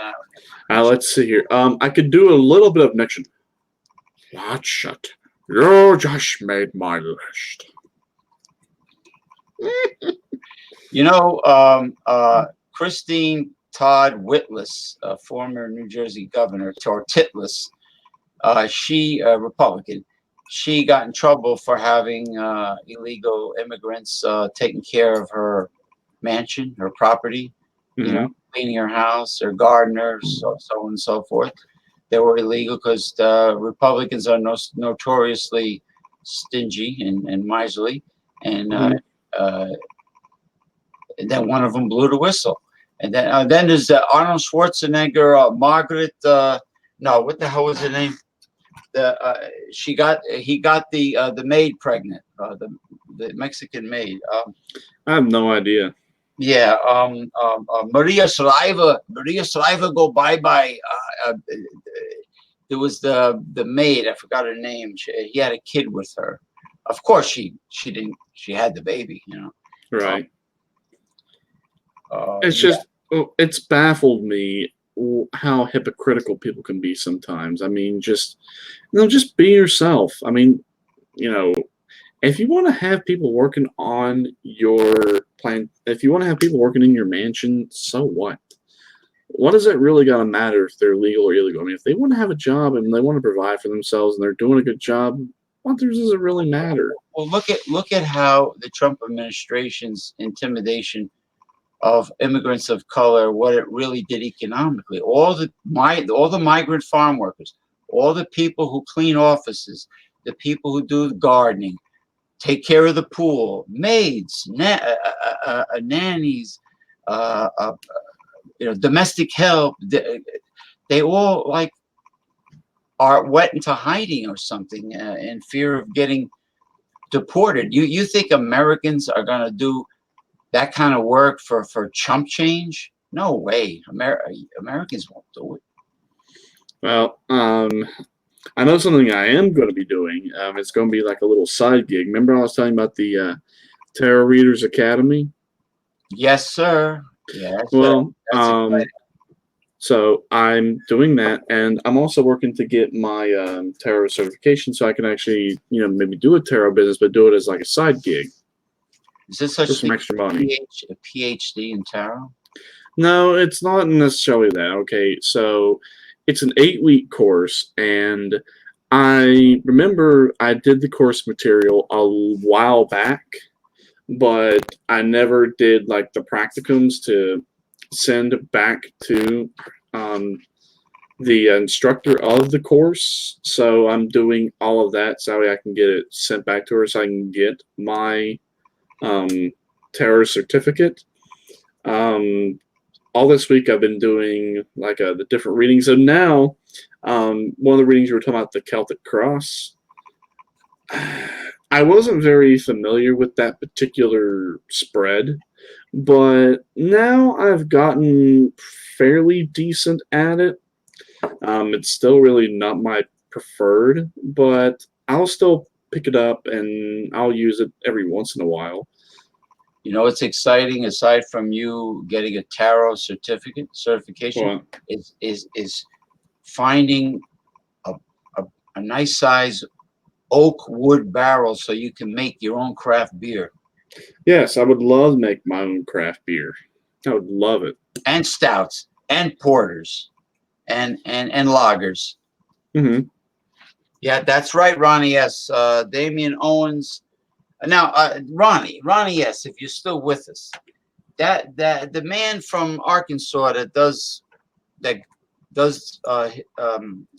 that. Let's see here. I could do a little bit of Nixon. Watch it. You just made my list. You know, Christine Todd Whitlis, former New Jersey governor, or Titlis, she, Republican, she got in trouble for having illegal immigrants taking care of her mansion, her property, you know, cleaning her house, her gardeners, so on and so forth. They were illegal because Republicans are notoriously stingy and miserly, and then one of them blew the whistle. And then there's Arnold Schwarzenegger, Margaret. No, what the hell was her name? He got the maid pregnant, the Mexican maid. I have no idea. Yeah, Maria Shriver go bye. There was the maid. I forgot her name. He had a kid with her. Of course, she didn't. She had the baby. You know. Right. It's just it's baffled me how hypocritical people can be sometimes. I mean, just be yourself. I mean, if you want to have people working on your plan, if you want to have people working in your mansion, so what? What does it really got to matter if they're legal or illegal? I mean, if they want to have a job and they want to provide for themselves and they're doing a good job, what does it really matter? Well, look at how the Trump administration's intimidation of immigrants of color, what it really did economically. All the migrant farm workers, all the people who clean offices, the people who do the gardening, take care of the pool, maids, nannies, domestic help. They all like are went into hiding or something in fear of getting deported. You think Americans are going to do that kind of work for chump change? No way. Americans won't do it. Well, I know something I am going to be doing. It's going to be like a little side gig. Remember I was telling you about the Tarot Readers Academy? Yes, sir. Yes. Well, Sir. so I'm doing that, and I'm also working to get my tarot certification, so I can actually, maybe do a tarot business, but do it as like a side gig. Is this such some extra money? A PhD in tarot? No, it's not necessarily that. Okay, so it's an 8-week course, and I remember I did the course material a while back, but I never did like the practicums to send back to the instructor of the course. So I'm doing all of that so I can get it sent back to her so I can get my tarot certificate. All this week I've been doing like the different readings. So now one of the readings we were talking about, the Celtic Cross. I wasn't very familiar with that particular spread, but now I've gotten fairly decent at it. It's still really not my preferred, but I'll still pick it up and I'll use it every once in a while. You know what's exciting, aside from you getting a tarot certification, is finding a nice size oak wood barrel so you can make your own craft beer. Yes, I would love to make my own craft beer. I would love it. And stouts and porters and lagers. Mm-hmm. Yeah, that's right, Ronnie. Yes, Damien Owens. Now, Ronnie, yes, if you're still with us, that the man from Arkansas that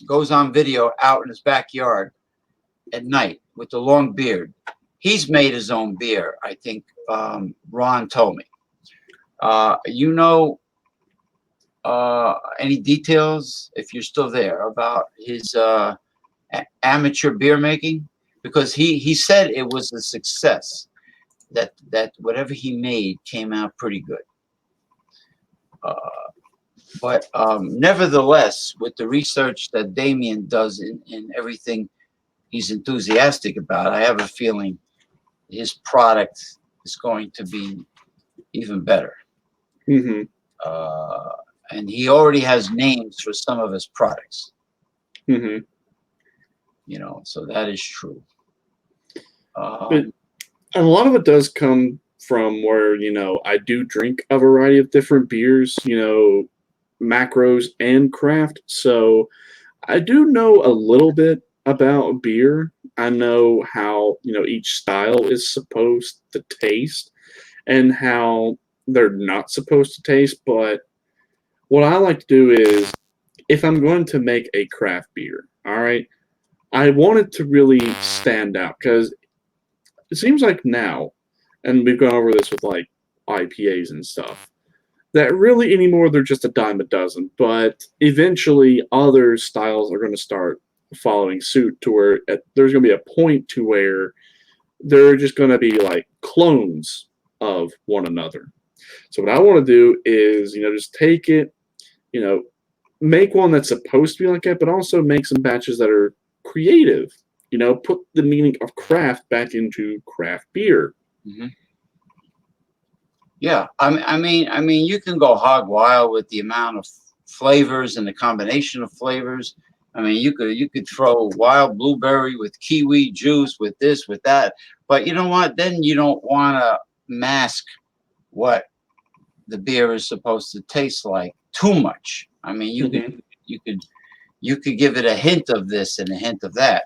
goes on video out in his backyard at night with the long beard, he's made his own beer. I think Ron told me. Any details, if you're still there, about his amateur beer making? Because he said it was a success, that whatever he made came out pretty good. But nevertheless, with the research that Damien does in everything he's enthusiastic about, I have a feeling his product is going to be even better. Mm-hmm. And he already has names for some of his products. Mm-hmm. So that is true. And a lot of it does come from where, I do drink a variety of different beers, macros and craft. So I do know a little bit about beer. I know how, each style is supposed to taste and how they're not supposed to taste. But what I like to do is, if I'm going to make a craft beer, all right, I want it to really stand out because it seems like now, and we've gone over this with like IPAs and stuff, that really anymore they're just a dime a dozen. But eventually, other styles are going to start following suit to where there's going to be a point to where they're just going to be like clones of one another. So what I want to do is, just take it, make one that's supposed to be like that, but also make some batches that are creative. Put the meaning of craft back into craft beer. Mm-hmm. Yeah, I mean, you can go hog wild with the amount of flavors and the combination of flavors. I mean, you could throw wild blueberry with kiwi juice, with this, with that. But you know what? Then you don't want to mask what the beer is supposed to taste like too much. I mean, you could give it a hint of this and a hint of that.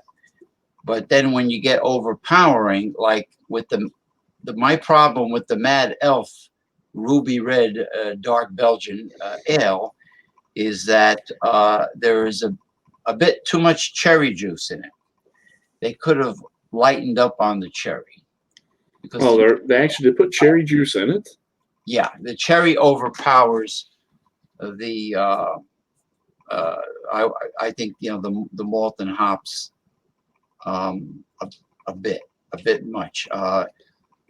But then when you get overpowering, like with my problem with the Mad Elf Ruby Red Dark Belgian Ale is that there is a bit too much cherry juice in it. They could have lightened up on the cherry. Because they actually did put cherry juice in it? Yeah, the cherry overpowers the I think the malt and hops a bit much.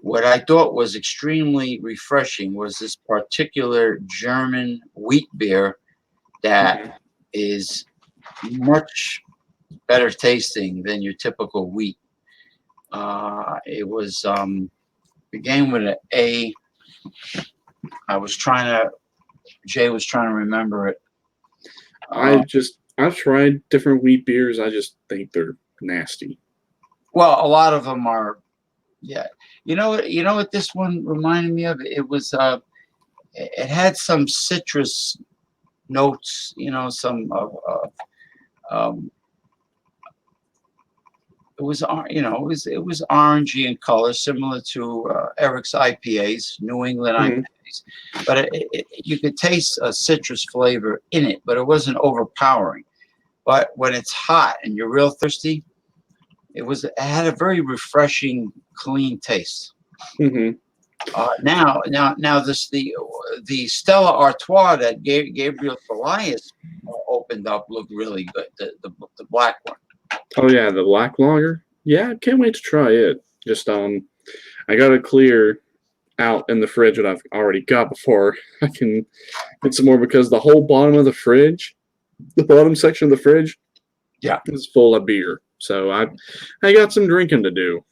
What I thought was extremely refreshing was this particular German wheat beer that is much better tasting than your typical wheat. It was began with an A. Jay was trying to remember it. I've tried different wheat beers. I just think they're nasty. Well, a lot of them are, yeah. You know what this one reminded me of? It was it had some citrus notes, some it was it was orangey in color, similar to Eric's IPAs, New England IPAs, but you could taste a citrus flavor in it, but it wasn't overpowering. But when it's hot and you're real thirsty, it had a very refreshing, clean taste. Mm-hmm. Now, the Stella Artois that Gabriel Elias opened up looked really good. The black one. Oh yeah, the black lager. Yeah, I can't wait to try it. Just I gotta clear out in the fridge what I've already got before I can get some more because the whole bottom of the fridge, the bottom section of the fridge, yeah, is full of beer. So I got some drinking to do.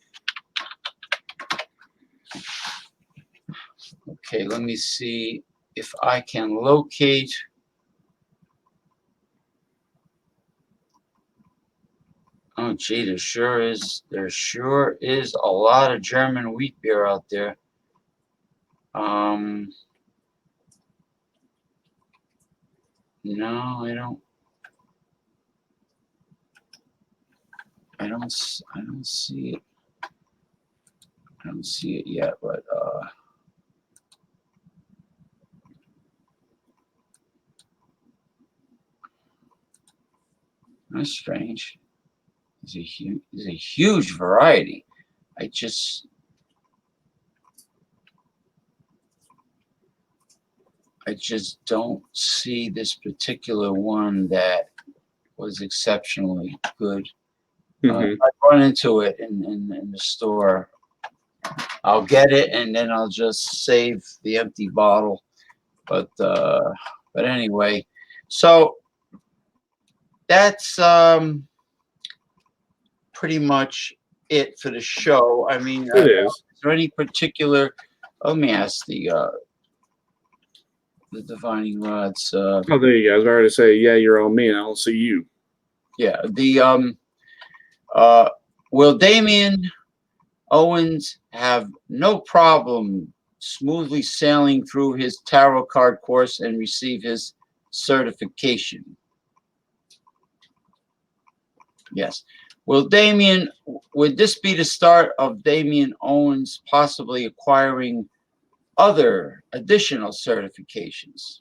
Okay, let me see if I can locate. Oh, gee, there sure is a lot of German wheat beer out there. No, I don't see it. I don't see it yet, but that's strange. There's a huge variety. I just don't see this particular one that was exceptionally good. Mm-hmm. I run into it in the store. I'll get it and then I'll just save the empty bottle But anyway, so that's pretty much it for the show. I mean, It is. is there any particular? Let me ask the divining rods. Oh, there you go. I was already to say, yeah, you're on me, and I don't see you. Yeah, the will Damien Owens have no problem smoothly sailing through his tarot card course and receive his certification? Yes. Would this be the start of Damien Owens possibly acquiring other additional certifications?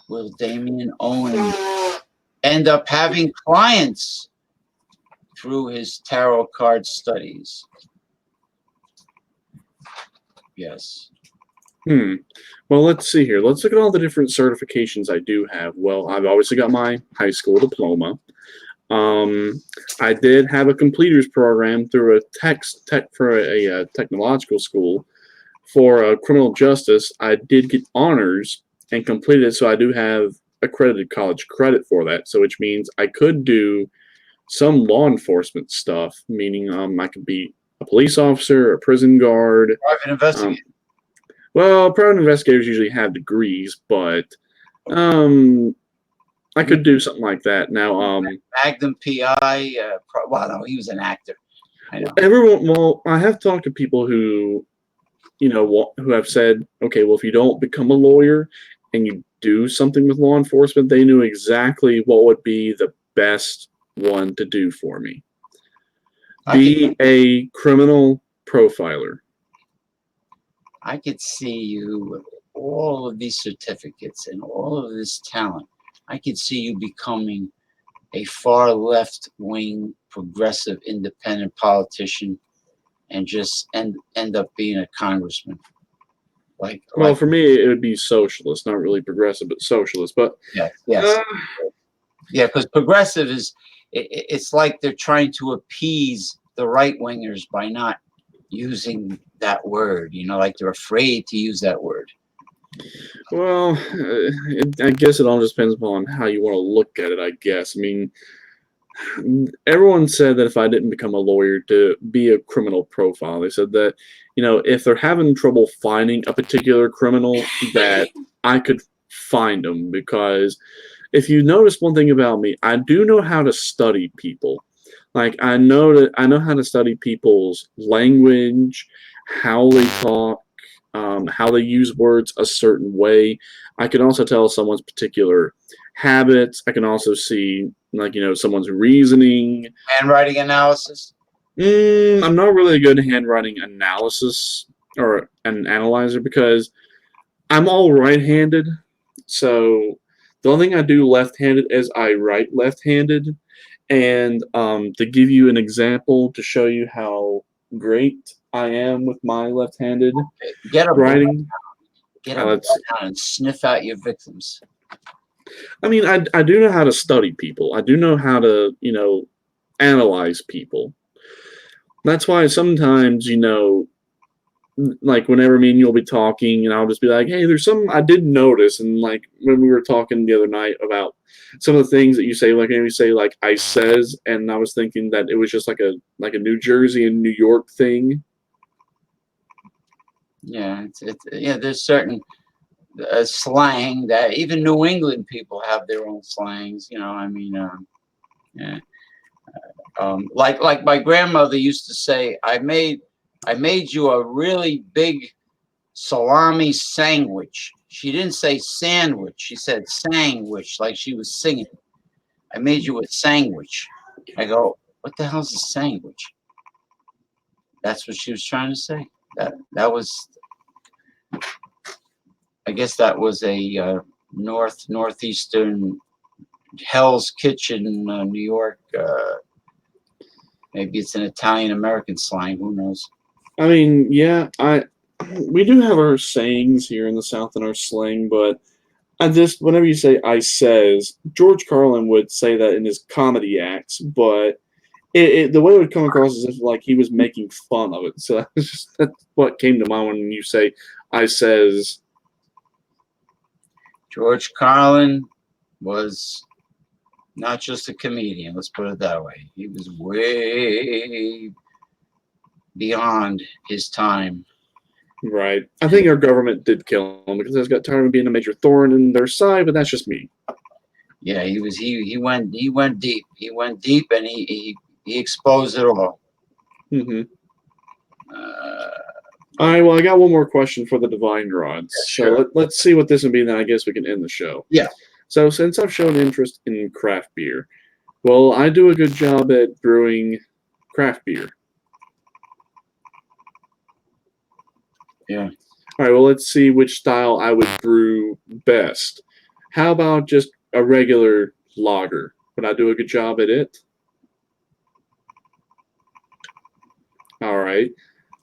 Will Damien Owens end up having clients through his tarot card studies? Yes. Well, let's see here. Let's look at all the different certifications I do have. Well, I've obviously got my high school diploma. I did have a completers program through a technological school for criminal justice. I did get honors and completed it, so I do have accredited college credit for that. So, which means I could do some law enforcement stuff, meaning I could be a police officer, a prison guard, Private investigator. Well, private investigators usually have degrees, but I could do something like that. Now, Magnum PI. Well, no, he was an actor. I know. Well, I have talked to people who, who have said, okay, well, if you don't become a lawyer and you do something with law enforcement, they knew exactly what would be the best one to do for me. Be a criminal profiler. I could see you with all of these certificates and all of this talent. I could see you becoming a far left-wing, progressive, independent politician and just end up being a congressman. Well, for me, it would be socialist, not really progressive, but socialist. But yes. Yeah, because progressive it's like they're trying to appease the right-wingers by not using that word, like they're afraid to use that word. Well, I guess it all just depends upon how you want to look at it, I guess. I mean, everyone said that if I didn't become a lawyer to be a criminal profile, they said that, if they're having trouble finding a particular criminal, that I could find them. Because if you notice one thing about me, I do know how to study people. Like, I know how to study people's language, how they talk, how they use words a certain way. I can also tell someone's particular habits. I can also see, someone's reasoning. Handwriting analysis? I'm not really a good handwriting analysis or an analyzer because I'm all right-handed. So the only thing I do left-handed is I write left-handed. And to give you an example to show you how great I am with my left-handed writing. Get a and sniff out your victims. I mean, I do know how to study people. I do know how to, analyze people. That's why sometimes, like whenever me and you'll be talking, and I'll just be like, hey, there's something I did notice. And like when we were talking the other night about some of the things that you say, like when you say like I says, and I was thinking that it was just like a New Jersey and New York thing. Yeah, there's certain slang that even New England people have their own slangs. Like my grandmother used to say, I made you a really big salami sandwich. She didn't say sandwich. She said sandwich, like she was singing. I made you a sandwich. I go, what the hell's a sandwich? That's what she was trying to say. That was, I guess that was a northeastern Hell's Kitchen, New York. Maybe it's an Italian-American slang. Who knows? I mean, yeah, we do have our sayings here in the South and our slang, but whenever you say I says, George Carlin would say that in his comedy acts, but the way it would come across as if like he was making fun of it. So that's what came to mind when you say, I says. George Carlin was not just a comedian, let's put it that way. He was way beyond his time. Right. I think our government did kill him because it's got tired of being a major thorn in their side, but that's just me. Yeah, he went deep. He went deep and he exposed it all. Mm-hmm. Uh, All right, well, I got one more question for the Divine Rods. sure. So let's see what this would be, and then I guess we can end the show. Yeah. So since I've shown interest in craft beer, well, I do a good job at brewing craft beer. Yeah. All right, well, let's see which style I would brew best. How about just a regular lager? Would I do a good job at it? All right.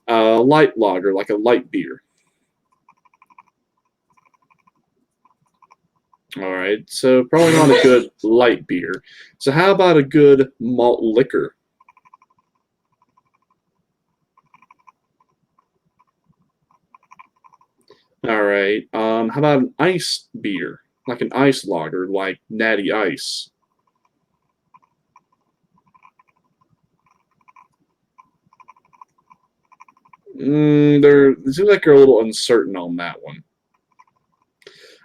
Light lager, like a light beer. All right, so probably not a good light beer. So how about a good malt liquor? All right, how about an ice beer, like an ice lager, like Natty Ice? It seems like you're a little uncertain on that one.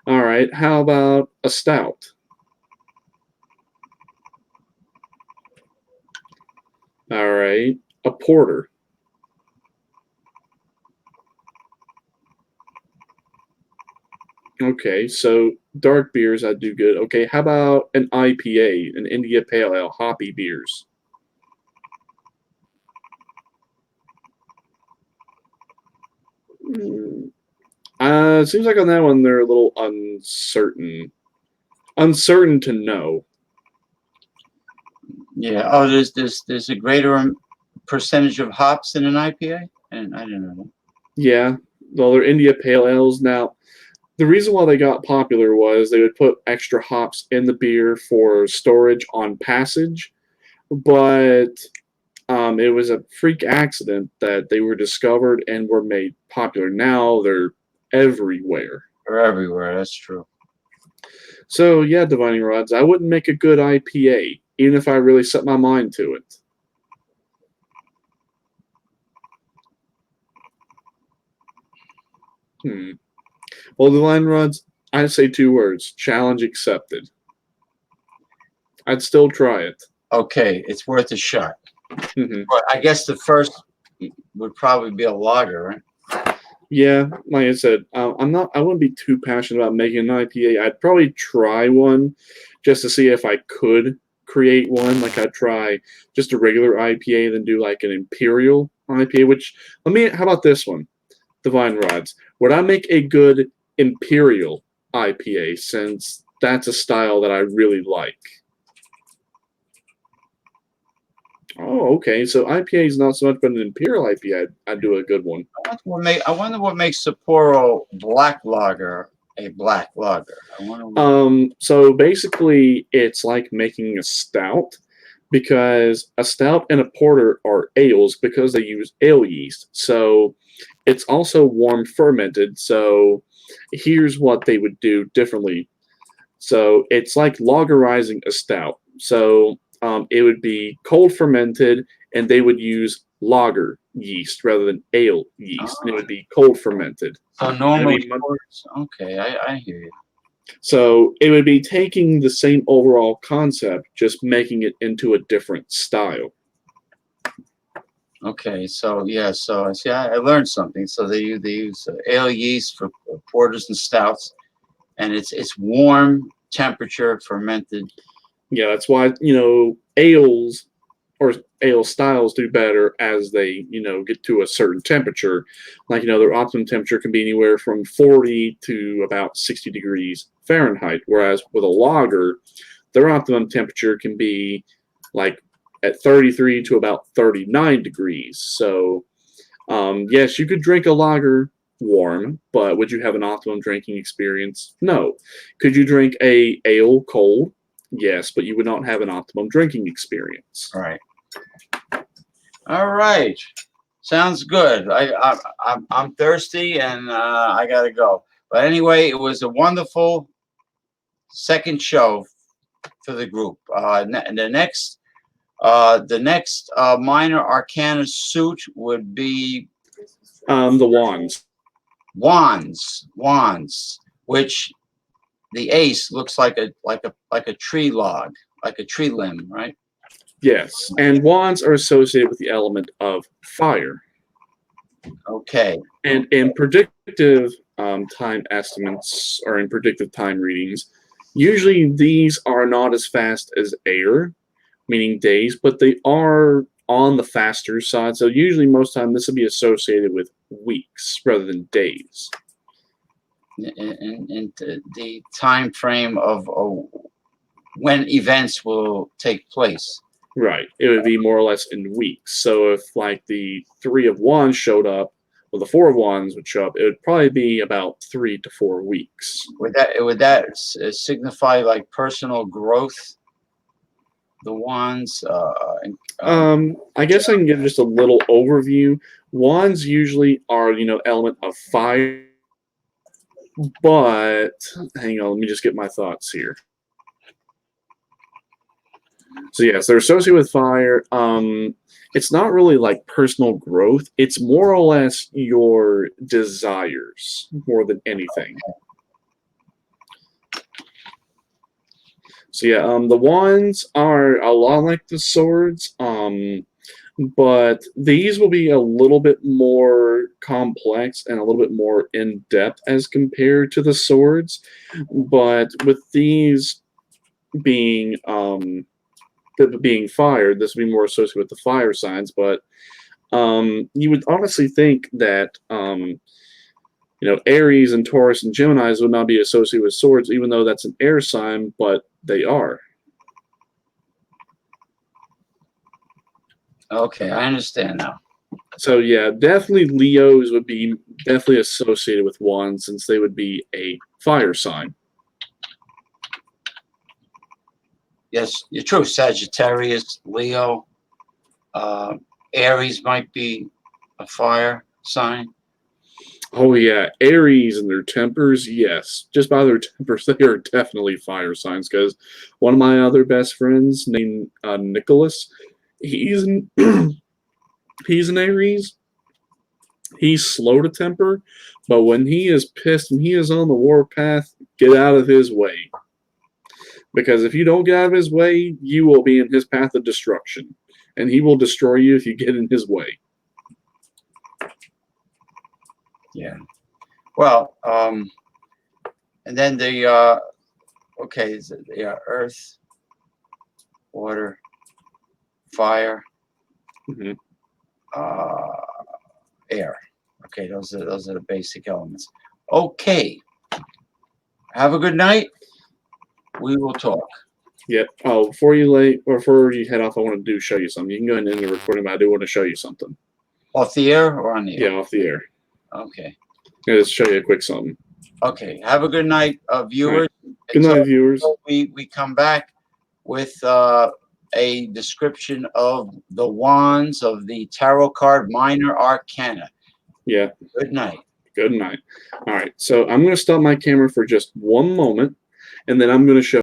All right, how about a stout? All right, a porter. Okay, so dark beers I do good. Okay, how about an IPA, an India Pale Ale, hoppy beers? Seems like on that one they're a little uncertain. Uncertain to know. Yeah. Oh, there's a greater percentage of hops in an IPA, and I didn't know that. Yeah, well, they're India Pale Ales. Now, the reason why they got popular was they would put extra hops in the beer for storage on passage, but it was a freak accident that they were discovered and were made popular. Now they're everywhere. They're everywhere. That's true. So yeah, Divining Rods, I wouldn't make a good IPA, even if I really set my mind to it. Well, Divine Rods, I'd say 2 words: challenge accepted. I'd still try it. Okay, it's worth a shot. Mhm. But I guess the first would probably be a lager, right? Yeah, like I said, I wouldn't be too passionate about making an IPA. I'd probably try one just to see if I could create one. Like I'd try just a regular IPA, then do like an Imperial IPA. How about this one, Divine Rods? Would I make a good Imperial IPA, since that's a style that I really like? Oh, okay. So IPA is not so much, but an Imperial IPA, I'd do a good one. I wonder what makes Sapporo Black Lager a black lager. I wonder what, So basically, it's like making a stout, because a stout and a porter are ales because they use ale yeast. So it's also warm fermented. So here's what they would do differently. So it's like lagerizing a stout. So it would be cold fermented, and they would use lager yeast rather than ale yeast, and it would be cold fermented. so normally, okay, I hear you. So it would be taking the same overall concept, just making it into a different style. Okay, so yeah, so I see. I learned something. So they use ale yeast for porters and stouts, and it's warm temperature fermented. Yeah, that's why, ales or ale styles do better as they, get to a certain temperature. Like, their optimum temperature can be anywhere from 40 to about 60 degrees Fahrenheit, whereas with a lager, their optimum temperature can be like at 33 to about 39 degrees. So, yes, you could drink a lager warm, but would you have an optimum drinking experience? No. Could you drink a ale cold? Yes, but you would not have an optimum drinking experience. Right. All right. Sounds good. I'm thirsty and I gotta go. But anyway, it was a wonderful second show for the group. The next minor arcana suit would be The wands. wands, which the ace looks like a tree log, like a tree limb, right? Yes, and wands are associated with the element of fire. Okay. And in predictive time estimates, or in predictive time readings, usually these are not as fast as air, meaning days, but they are on the faster side. So usually most time this will be associated with weeks rather than days. In the time frame of when events will take place. Right. It would be more or less in weeks. So if like the 3 of wands showed up, or the 4 of wands would show up, it would probably be about 3 to 4 weeks. Would that signify like personal growth? The wands. I guess I can give just a little overview. Wands usually are, element of fire, but hang on, let me just get my thoughts here. So yes, they're associated with fire. It's not really like personal growth. It's more or less your desires more than anything. So yeah, the wands are a lot like the swords, but these will be a little bit more complex and a little bit more in depth as compared to the swords. But with these being being fire, this would be more associated with the fire signs. But you would honestly think that Aries and Taurus and Geminis would not be associated with swords, even though that's an air sign, but they are. Okay, I understand now. So yeah, definitely Leos would be definitely associated with wands since they would be a fire sign. Yes, you're true. Sagittarius, Leo, Aries might be a fire sign. Oh yeah, Aries and their tempers, yes. Just by their tempers, they are definitely fire signs. Because one of my other best friends named Nicholas, he's an he's an Aries. He's slow to temper, but when he is pissed and he is on the warpath, get out of his way. Because if you don't get out of his way, you will be in his path of destruction, and he will destroy you if you get in his way. Yeah. Well, and then the okay, earth, water, fire, Mm-hmm. Air. Okay, those are the basic elements. Okay. Have a good night. We will talk. Yeah. Oh, before you head off, I want to show you something. You can go ahead and end the recording, but I do want to show you something. Off the air or on the air? Yeah, off the air. Okay. I'm gonna show you a quick something. Okay. Have a good night, viewers. Right. Good night, viewers. We come back with a description of the wands of the tarot card minor arcana. Yeah. Good night. Good night. All right. So I'm going to stop my camera for just one moment, and then I'm going to show